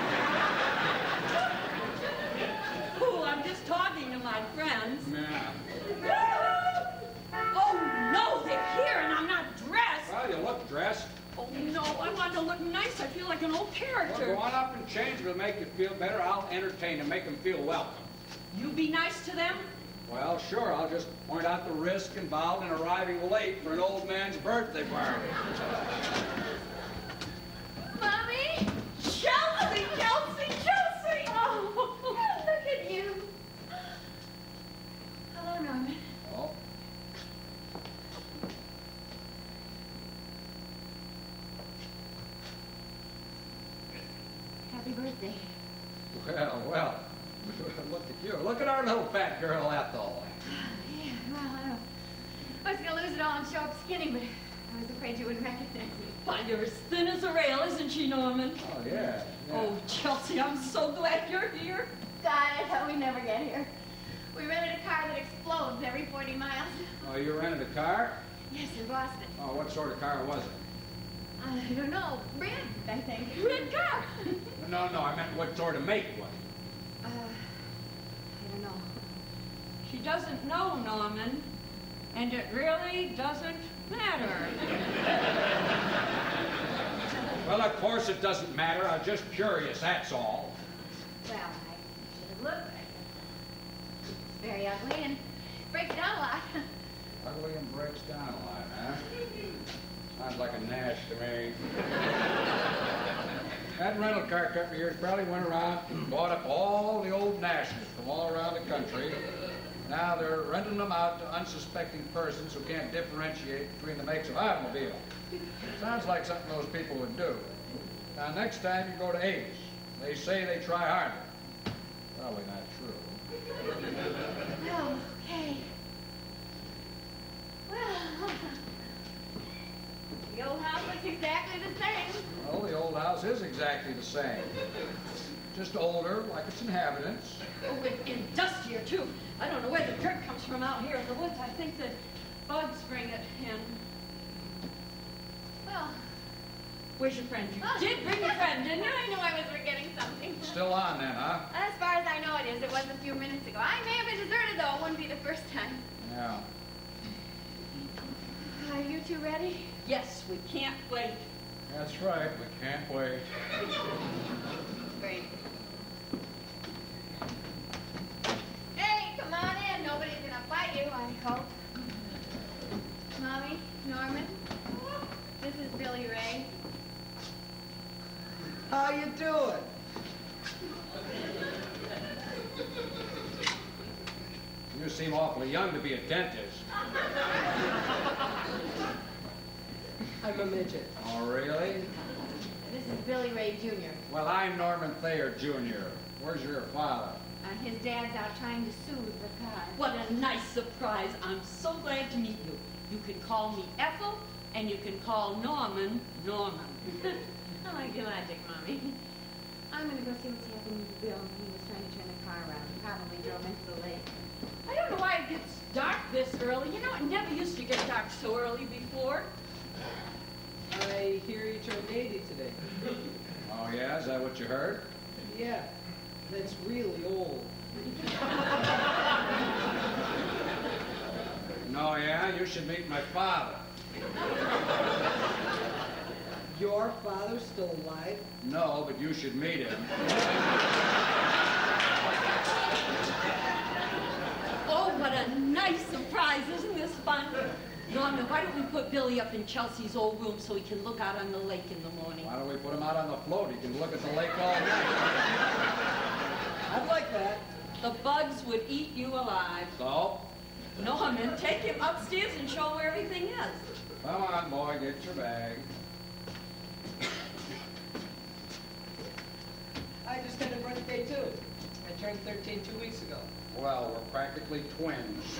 Oh, I'm just talking to my friends. Yeah. Oh, no, they're here and I'm not dressed. Well, you look dressed. Oh, no, I want to look nice. I feel like an old Well, character. go on up and change. It'll make you feel better. I'll entertain and make them feel welcome. You be nice to them? Well, sure. I'll just point out the risk involved in arriving late for an old man's birthday party. Mommy? Chelsea, Chelsea, Chelsea! Oh, look at you. Hello, Norman. Oh. Happy birthday. Well. Look at you. Look at our little fat girl, Ethel. Yeah, well, I was gonna lose it all and show up skinny, but I was afraid you wouldn't recognize me. Why, you're as thin as a rail, isn't she, Norman? Oh, yeah. Oh, Chelsea, I'm so glad you're here. God, I thought we'd never get here. We rented a car that explodes every 40 miles. Oh, you rented a car? Yes, in Boston. Oh, what sort of car was it? I don't know. Red, I think. Red car. No, I meant what sort of make was it? I don't know. She doesn't know, Norman, and it really doesn't matter. Well, of course it doesn't matter. I'm just curious, that's all. Well, I should have looked. It's very ugly and breaks down a lot. Ugly and breaks down a lot, huh? Sounds like a Nash to me. That rental car company here probably went around and bought up all the old Nashes from all around the country. Now they're renting them out to unsuspecting persons who can't differentiate between the makes of automobile. Sounds like something those people would do. Now, next time you go to Ace, they say they try harder. Probably not true. Oh, okay. Well, the old house looks exactly the same. Well, the old house is exactly the same. Just older, like its inhabitants. Oh, and dustier, too. I don't know where the dirt comes from out here in the woods. I think the bugs bring it in. Well, Where's your friend? You Oh. did bring your friend, didn't you? I knew I was forgetting something. Still on then, huh? As far as I know it is. It was a few minutes ago. I may have been deserted, though. It wouldn't be the first time. Yeah. Are you two ready? Yes, we can't wait. That's right. We can't wait. Great. Hey, come on in. Nobody's gonna fight you, I hope. Mommy, Norman, this is Billy Ray. How you doing? You seem awfully young to be a dentist. I'm a midget. Oh, really? This is Billy Ray Jr. Well, I'm Norman Thayer, Jr. Where's your father? His dad's out trying to soothe the car. What a nice surprise. I'm so glad to meet you. You can call me Ethel, and you can call Norman, Norman. I like your logic, Mommy. I'm gonna go see what's happening to Bill. He was trying to turn the car around. He probably drove into the lake. I don't know why it gets dark this early. You know, it never used to get dark so early before. I hear you turned 80 today. Oh, yeah? Is that what you heard? Yeah, that's really old. No, yeah? You should meet my father. Your father's still alive? No, but you should meet him. Oh, what a nice surprise. Isn't this fun? Norman, why don't we put Billy up in Chelsea's old room so he can look out on the lake in the morning? Why don't we put him out on the float? He can look at the lake all night. I'd like that. The bugs would eat you alive. So? Norman, take him upstairs and show him where everything is. Come on, boy, get your bag. I just had a birthday, too. I turned 13 2 weeks ago. Well, we're practically twins.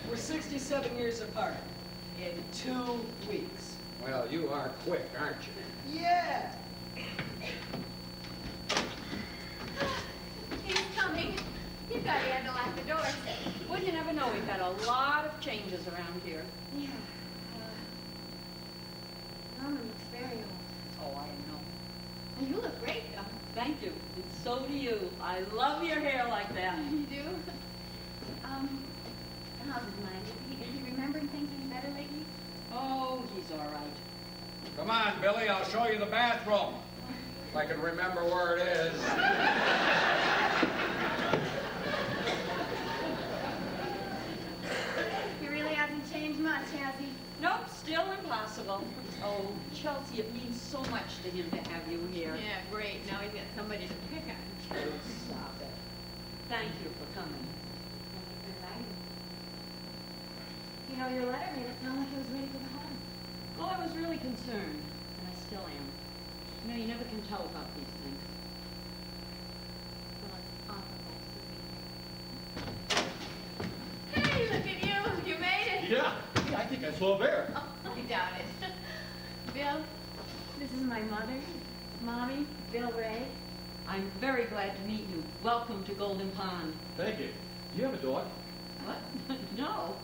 We're 67 years apart in 2 weeks. Well, you are quick, aren't you? Yeah! He's coming. You've got to lock the door. Well, you never know. We've had a lot of changes around here. Yeah. Norman looks very old. Oh, I know. And you look great, though. Thank you. And so do you. I love your hair like that. You do? How's his mind? Is he remembering things any better lately? Oh, he's all right. Come on, Billy, I'll show you the bathroom. If I can remember where it is. He really hasn't changed much, has he? Nope, still impossible. Oh, Chelsea, it means so much to him to have you here. Yeah, great. Now he's got somebody to pick on. Stop it. Thank you for coming. You know, your letter made it sound like it was ready for the home. Well, I was really concerned, and I still am. You know, you never can tell about these things. Well, it's awful nice to see you. Hey, look at you. You made it. Yeah, I think I saw a bear. Oh, I doubt it. Bill, this is my mother, Mommy, Bill Ray. I'm very glad to meet you. Welcome to Golden Pond. Thank you. Do you have a dog? What? No.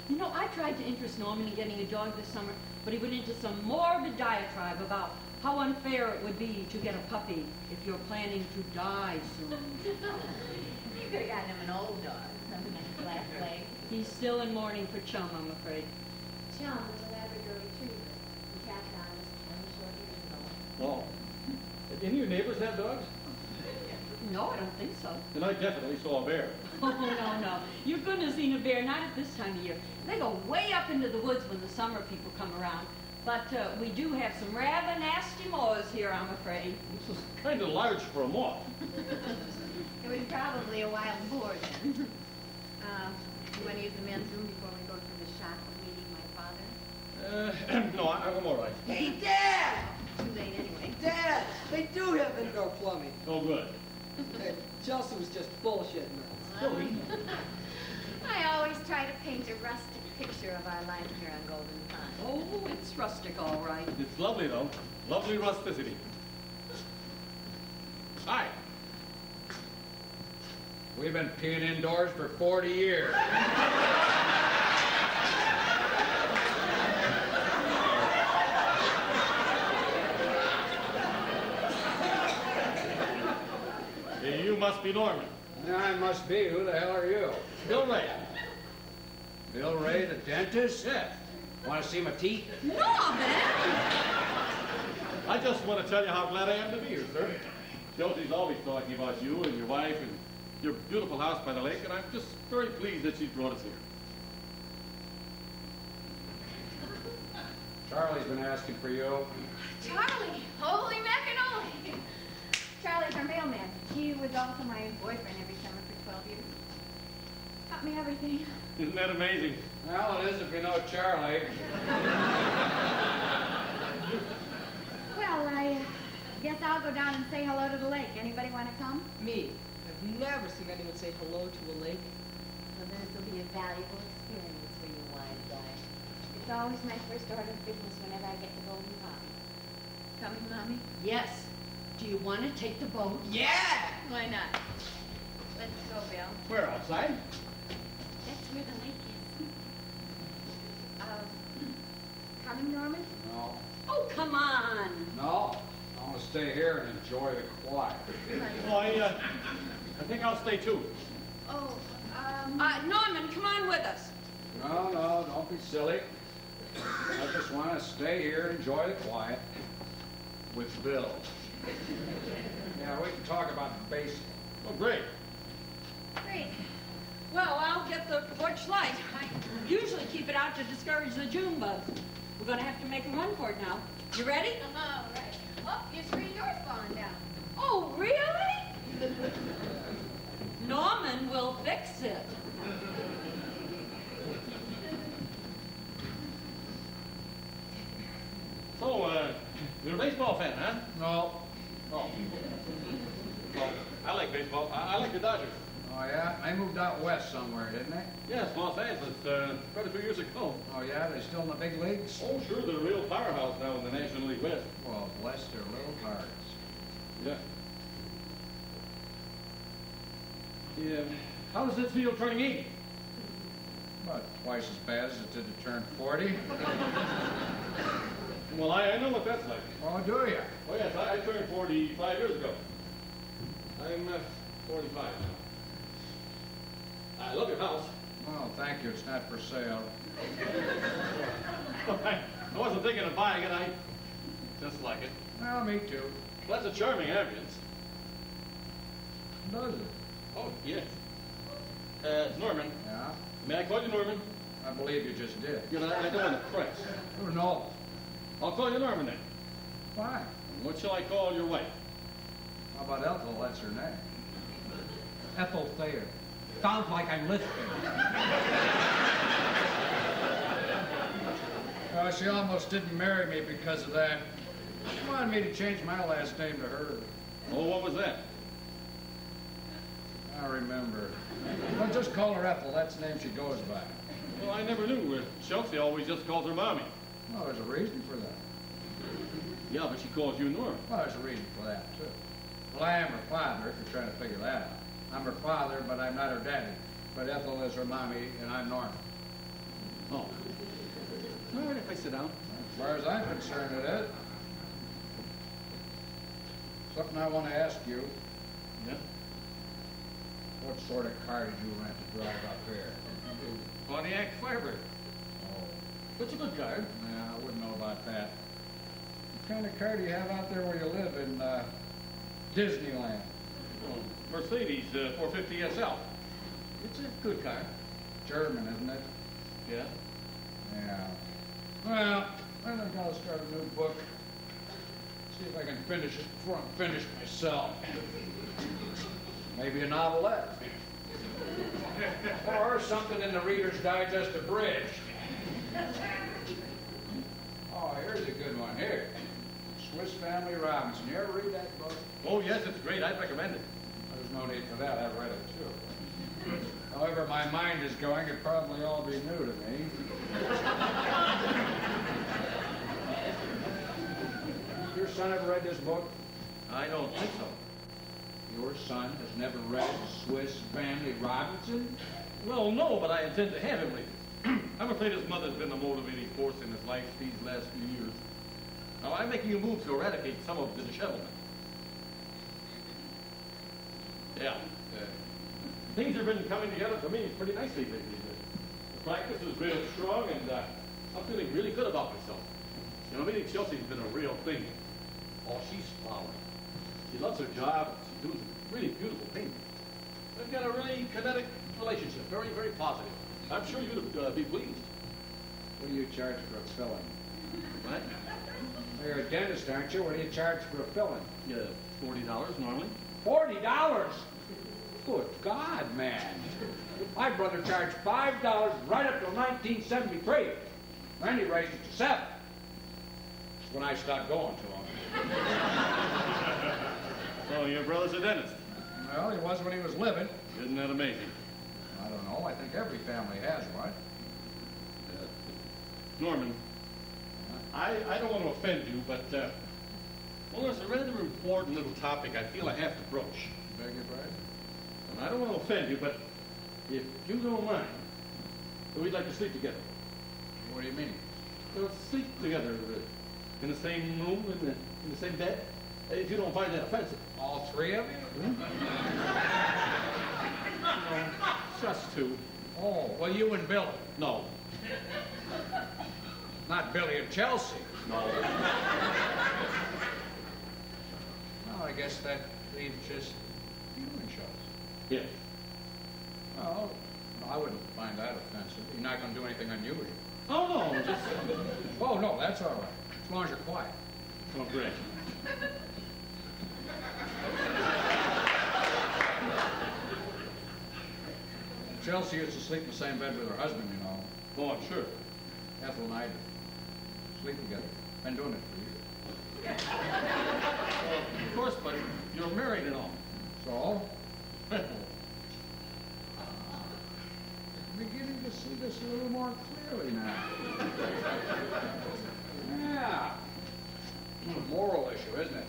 You know, I tried to interest Norman in getting a dog this summer, but he went into some morbid diatribe about how unfair it would be to get a puppy if you're planning to die soon. You could have gotten him an old dog, something like a black leg. He's still in mourning for Chum, I'm afraid. Chum was a Labrador retriever. He passed on just 20 short years ago. No. Any of your neighbors have dogs? No, I don't think so. Then I definitely saw a bear. Oh, no. You couldn't have seen a bear, not at this time of year. They go way up into the woods when the summer people come around. But we do have some rather nasty moors here, I'm afraid. This is kind of large for a moth. It was probably a wild boar then. You want to use the men's room before we go to the shock of meeting my father? No, I'm all right. Hey, Dad! Too late anyway. Dad! They do have indoor plumbing. Oh, good. Hey, Chelsea was just bullshitting us. I always try to paint a rustic picture of our life here on Golden Pond. Oh, it's rustic, all right. It's lovely, though. Lovely rusticity. Hi. We've been peeing indoors for 40 years. You must be Norman. I must be. Who the hell are you? Bill Ray. Bill Ray, the dentist? Yes. Want to see my teeth? Norman! I just want to tell you how glad I am to be here, sir. Chelsea's always talking about you and your wife and your beautiful house by the lake, and I'm just very pleased that she's brought us here. Charlie's been asking for you. Charlie! Holy macaroni! Charlie's our mailman. He was also my boyfriend every summer for 12 years. Taught me everything. Isn't that amazing? Well, it is if you know Charlie. Well, I guess I'll go down and say hello to the lake. Anybody want to come? Me. I've never seen anyone say hello to a lake. Well, then this will be a valuable experience for you, wise guy. It's always my first order of business whenever I get to Golden Pond. coming, Mommy? Yes. Do you want to take the boat? Yeah! Why not? Let's go, Bill. Where, outside? That's where the lake is. Coming, Norman? No, Oh, come on. no. I want to stay here and enjoy the quiet. Oh, I think I'll stay too. Oh, Norman, come on with us. No, no, don't be silly. I just want to stay here and enjoy the quiet with Bill. Yeah, we can talk about baseball. Oh, great. great. Well, I'll get the porch light. I usually keep it out to discourage the June bugs. We're going to have to make a run for it now. You ready? All right. Oh, your screen door's falling down. Oh, really? Norman will fix it. So, you're a baseball fan, huh? No. Oh. Well, I like baseball. I like the Dodgers. Oh, yeah? They moved out west somewhere, didn't they? Yes, Los Angeles, quite a few years ago. Oh, yeah? They still in the big leagues? Oh, sure, they're a real powerhouse now in the National League West. Well, bless their little hearts. Yeah. Yeah. How does it feel turning 80? About twice as bad as it did to turn 40. Well, I know what that's like. Oh, do you? Oh, yes, I turned 45 years ago. I'm 45 now. I love your house. Oh, thank you. It's not for sale. I wasn't thinking of buying it. I just like it. Well, me too. Well, that's a charming ambience. Does it? Oh, yes. Norman. Yeah? May I call you Norman? I believe you just did. You know, I don't want to press. Oh, no. I'll call you Norman then. Fine. What shall I call your wife? How about Ethel? That's her name. Ethel Thayer. Sounds like I'm listening. She almost didn't marry me because of that. She wanted me to change my last name to her. Oh, what was that? I remember. Well, just call her Ethel. That's the name she goes by. Well, I never knew. Chelsea always just calls her Mommy. Well, there's a reason for that. Yeah, but she calls you Norman. Well, there's a reason for that, too. Well, I am her father, if you're trying to figure that out. I'm her father, but I'm not her daddy. But Ethel is her mommy, and I'm Norman. Oh. All right, if I sit down. As far as I'm concerned, it is. Something I want to ask you. Yeah? What sort of car did you rent to drive up here? Pontiac Firebird. Oh, That's a good car. yeah, I wouldn't know about that. What kind of car do you have out there where you live in Disneyland? Oh, Mercedes 450 SL. It's a good car. German, isn't it? Yeah. Yeah. Well, I think I'll start a new book. See if I can finish it before I'm finished myself. Maybe a novelette. Or something in the Reader's Digest abridged. Oh, here's a good one. Here. Swiss Family Robinson. You ever read that book? Oh, yes, it's great. I'd recommend it. There's no need for that. I've read it, too. However my mind is going, it'd probably all be new to me. Your son ever read this book? I don't think so. Your son has never read Swiss Family Robinson? Well, no, but I intend to have him read it. I'm afraid his mother's been the motivating force in his life these last few years. Now, I'm making a move to eradicate some of the dishevelment. Yeah. Things have been coming together for me pretty nicely lately. The practice is real strong, and I'm feeling really good about myself. You know, meeting Chelsea's been a real thing. Oh, she's flowering. She loves her job. She does really beautiful things. They've got a really kinetic relationship, very, very positive. I'm sure you'd be pleased. What do you charge for a filling? Right? You're a dentist, aren't you? What do you charge for a filling? Yeah, $40 normally. $40? Good God, man. My brother charged $5 right up till 1973. Then he raised it to $7. That's when I stopped going to him. So your brother's a dentist. Well, he was when he was living. Isn't that amazing? I don't know. I think every family has one. Norman, I don't want to offend you, but Well, there's a rather important little topic I feel I have to broach. Beg your pardon? And I don't want to offend you, but if you don't mind, we'd like to sleep together. What do you mean? Sleep together in the same room, in the same bed. If you don't find that offensive. All three of you? No, just two. Oh, well, you and Billy. No. Not Billy and Chelsea. No. Well, I guess that leaves just you and Chelsea. Yes. Well, I wouldn't find that offensive. You're not going to do anything unusual. Oh, no, just... Oh, no, that's all right. As long as you're quiet. Oh, great. Chelsea used to sleep in the same bed with her husband, you know. Oh, I'm sure. Ethel and I did. Sleep together. Been doing it for years. Of course, but you're married and all. So? I'm beginning to see this a little more clearly now. Yeah. It's a moral issue, isn't it?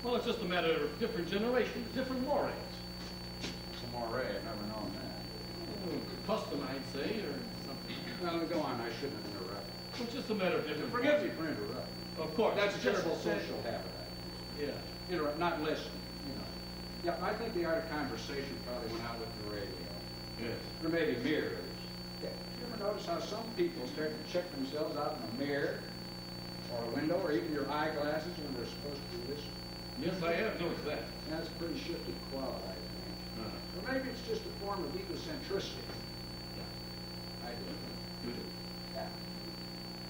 Well, it's just a matter of different generations, different mores. It's a moray. I've never known that. Custom, I'd say, or something. Well, go on. I shouldn't have interrupted. Well, it's just a matter of different... Forgive me for interrupting. Of course. That's a just terrible social habit. Yeah. Interrupt, not listen, you know. Yeah, I think the art of conversation probably went out with the radio. Yes. Or maybe mirrors. Yeah. You ever notice how some people start to check themselves out in a mirror or a window or even your eyeglasses when they're supposed to be listening? Yes, I have noticed that. That's a pretty shifty quality, I think. Or maybe it's just a form of egocentricity. I do. You do. Yeah.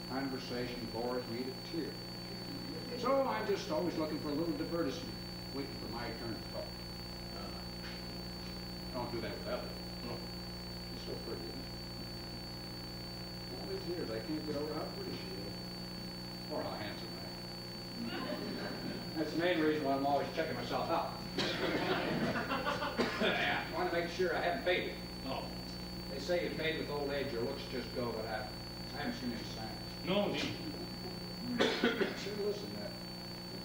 Conversation bores me to tears. So I'm just always looking for a little divertisement, waiting for my turn to talk. Don't do that with Ethel. No. She's so pretty, isn't she? All these years, I can't get over how pretty she is. Or how handsome I am. That's the main reason why I'm always checking myself out. Yeah, I want to make sure I haven't faded. No. They say you fade with old age, your looks just go, but I haven't seen any signs. No, indeed. Sure, listen, what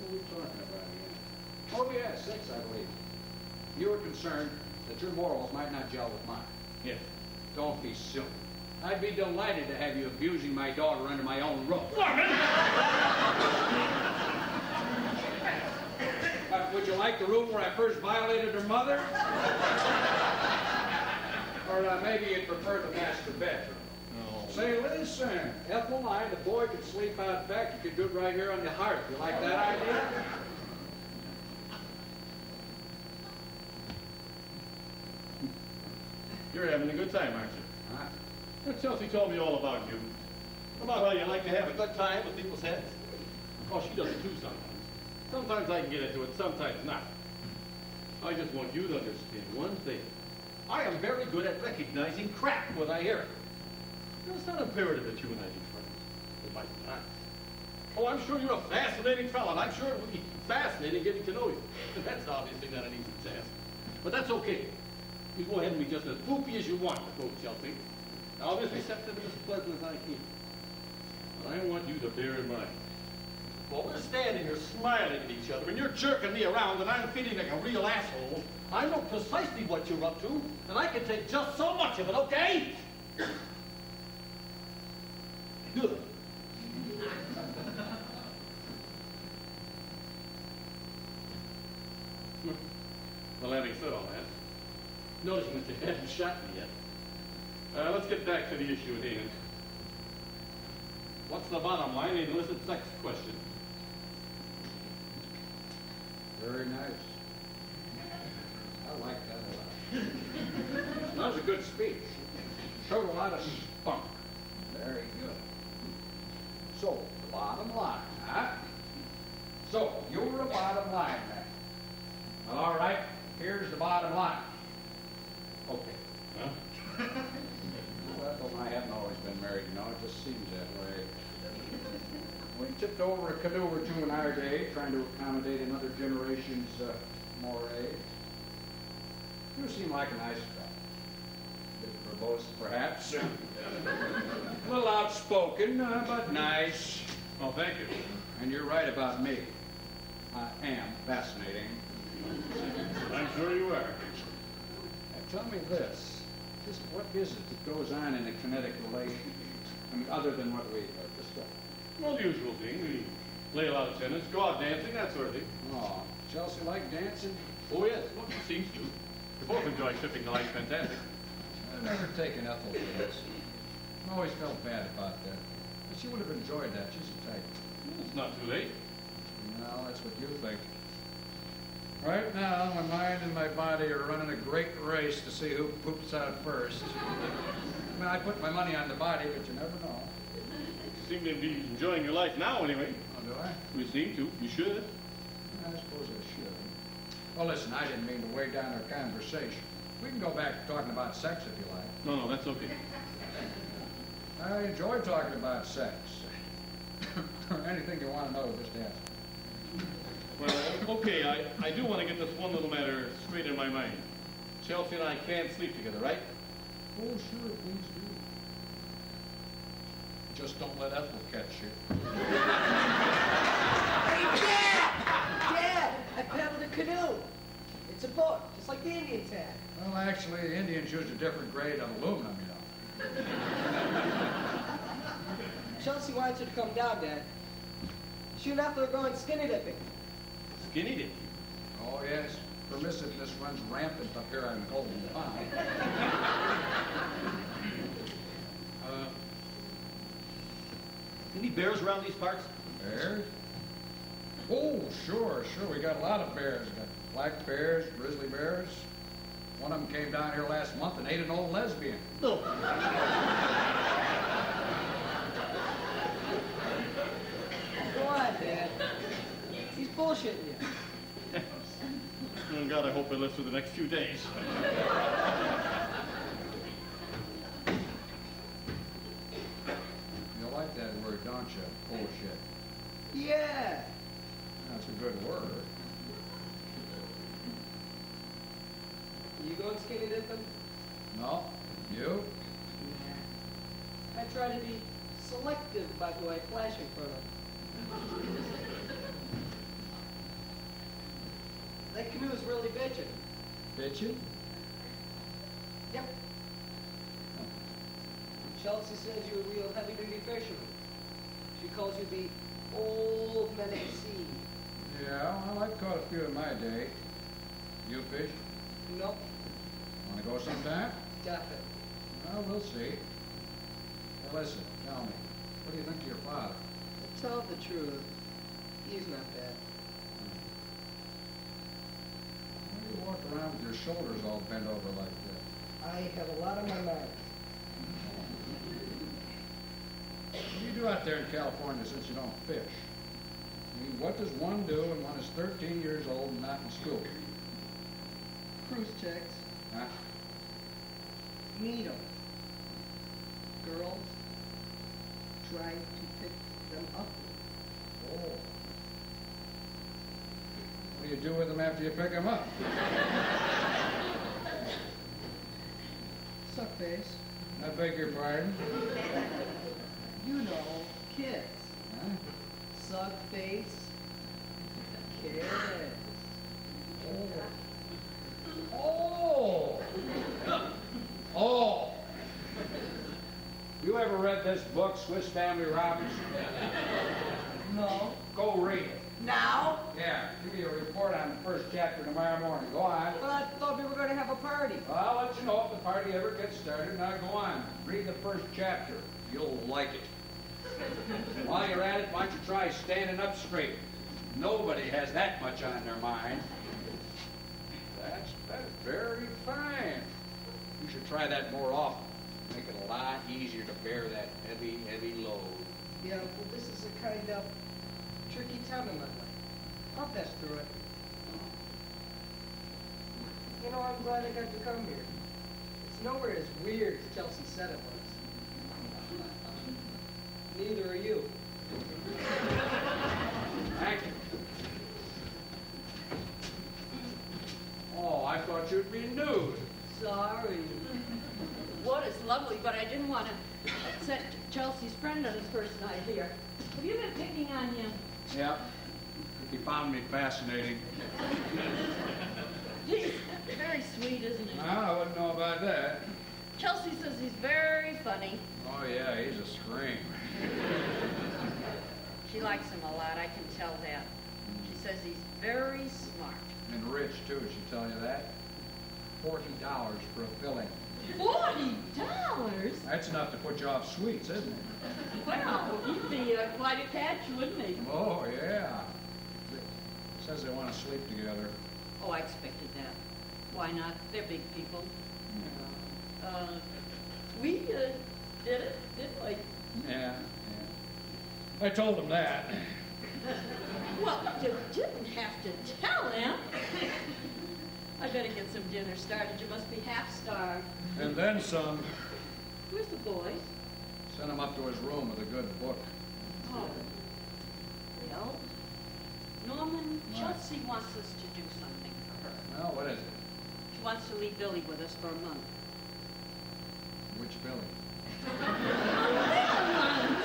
are we talking about here? Oh, yeah, sex, I believe. You were concerned that your morals might not gel with mine. Yes. Don't be silly. I'd be delighted to have you abusing my daughter under my own roof. Would you like the room where I first violated her mother? Or maybe you'd prefer the master bedroom? No. Say, listen, Ethel and I, the boy could sleep out back. You could do it right here on the hearth. You like that idea? You're having a good time, aren't you? Huh? Well, Chelsea told me all about you. About how you like to have a good time with people's heads. Of course, she does it too sometimes. Sometimes I can get into it, sometimes not. I just want you to understand one thing. I am very good at recognizing crap when I hear it. You know, it's not imperative that you and I be friends. It might be nice. Oh, I'm sure you're a fascinating fellow, and I'm sure it would be fascinating getting to know you. That's obviously not an easy task. But that's okay. You go ahead and be just as poopy as you want, to quote Chelsea. I'll be as receptive and as pleasant as I can. But I want you to bear in mind, while we're standing here smiling at each other, and you're jerking me around, and I'm feeling like a real asshole, I know precisely what you're up to, and I can take just so much of it, okay? Good. Well, having said all that, noticing that you haven't shot me yet, let's get back to the issue at hand. What's the bottom line in illicit sex question? Very nice. I like that a lot. That was a good speech. Showed a lot of spunk. Very good. So, the bottom line, huh? So, you're the bottom line, man. All right, here's the bottom line. Okay. Huh? Well, Ethel and I haven't always been married, you know. It just seems that way. We tipped over a canoe or two in our day, trying to accommodate another generation's mores. You seem like a nice fellow. Bit verbose, perhaps. A little outspoken, but nice. Oh, thank you. And you're right about me. I am fascinating. I'm sure you are. Now, tell me this. Just what is it that goes on in a kinetic relation? I mean, other than what we discussed. Well, the usual thing. We play a lot of tennis, go out dancing, that sort of thing. Oh, Chelsea like dancing? Oh, yes. Well, she seems to. We both enjoy shipping the life fantastic. I've never taken Ethel to this. I always felt bad about that. But she would have enjoyed that. She's a type. Well, it's not too late. No, that's what you think. Right now, my mind and my body are running a great race to see who poops out first. I mean, I put my money on the body, but you never know. You seem to be enjoying your life now, anyway. Oh, do I? You seem to. You should. I suppose I should. Well, listen, I didn't mean to weigh down our conversation. We can go back to talking about sex if you like. No, that's okay. I enjoy talking about sex. Anything you want to know, just ask. Well, okay, I do want to get this one little matter straight in my mind. Chelsea and I can't sleep together, right? Oh, sure, please do. Just don't let Ethel catch you. Hey, Dad! Dad, I paddled a canoe. It's a boat, just like the Indians had. Well, actually, the Indians used a different grade of aluminum, you know. Chelsea wants you to come down, Dad. She and Ethel are going skinny dipping. Skinny dip. Oh, yes. Permissiveness runs rampant up here on Golden Pond. Any bears around these parts? Bears? Oh, sure. We got a lot of bears. Got black bears, grizzly bears. One of them came down here last month and ate an old lesbian. No. Go on, Dad. He's bullshitting you. Oh, God, I hope I live through the next few days. You like that word, don't you? Bullshit. Yeah. That's a good word. You going skinny dipping? No? You? Nah. I try to be selective about who I flash in front of. That canoe is really bitchin'. Bitchin'? Yep. Chelsea says you're a real heavy-duty fisherman. She calls you the old man at sea. Yeah, well, I've caught a few in my day. You fish? Nope, Want to go sometime? definitely. Well, we'll see. Now listen, tell me, what do you think of your father? To tell the truth, he's not bad. Why do you walk around with your shoulders all bent over like that? I have a lot on my mind. What do you do out there in California since you don't fish? I mean, what does one do when one is 13 years old and not in school? Cruise checks. Huh? Meet 'em. Girls. Try to pick them up. Oh. What do you do with them after you pick them up? Suck face. I beg your pardon? You know, kids. Huh? Suck face. Kids. Oh! Oh! You ever read this book, Swiss Family Robinson? No. Go read it. Now? Yeah, give me a report on the first chapter tomorrow morning. Go on. But I thought we were going to have a party. Well, I'll let you know if the party ever gets started. Now go on. Read the first chapter. You'll like it. While you're at it, why don't you try standing up straight? Nobody has that much on their mind. That's very fine. You should try that more often. Make it a lot easier to bear that heavy, heavy load. Yeah, well, this is a kind of tricky time in my life. I'll pass through it. You know, I'm glad I got to come here. It's nowhere as weird as Chelsea said it was. Neither are you. Thank you. Oh, I thought you'd be nude. Sorry. What is lovely, but I didn't want to upset Chelsea's friend on his first night here. Have you been picking on him? Yeah. He found me fascinating. He's very sweet, isn't he? I wouldn't know about that. Chelsea says he's very funny. Oh, yeah, he's a scream. She likes him a lot, I can tell that. She says he's very smart. And rich, too, she tell you that? $40 for a filling. $40? That's enough to put you off sweets, isn't it? Well, he'd be quite a catch, wouldn't he? Oh, yeah. Says they want to sleep together. Oh, I expected that. Why not? They're big people. We did it, didn't we? Yeah, yeah. I told him that. Well, you didn't have to tell him. I better get some dinner started. You must be half starved. And then some. Where's the boys? Sent him up to his room with a good book. Oh. Well, Norman, What? Chelsea wants us to do something for her. Well, what is it? She wants to leave Billy with us for a month. Which Billy? The little one.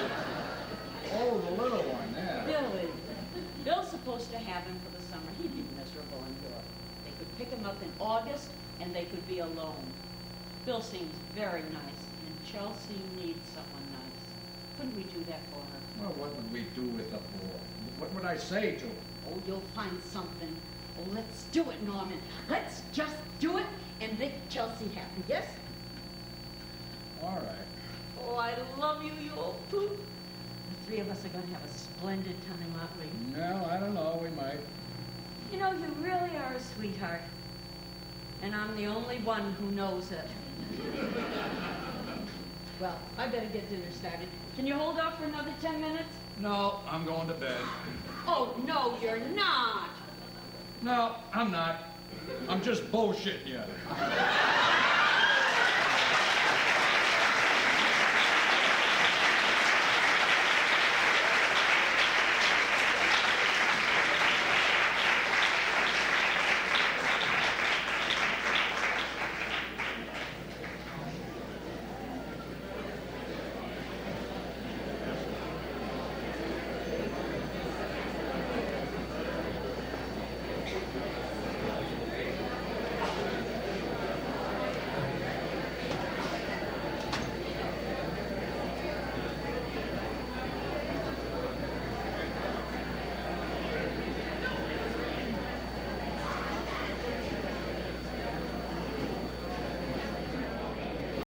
Oh, the little one, yeah. Billy. Bill's supposed to have him for the summer. He'd be miserable in Europe. They could pick him up in August, and they could be alone. Bill seems very nice, and Chelsea needs someone nice. Couldn't we do that for her? Well, what would we do with the boy? What would I say to him? Oh, you'll find something. Oh, let's do it, Norman. Let's just do it and make Chelsea happy, yes? All right. Oh, I love you, you old poop. The three of us are going to have a splendid time, aren't we? Well, I don't know. We might. You know, you really are a sweetheart. And I'm the only one who knows it. Well, I better get dinner started. Can you hold off for another 10 minutes? No, I'm going to bed. Oh, no, you're not. No, I'm not. I'm just bullshitting you.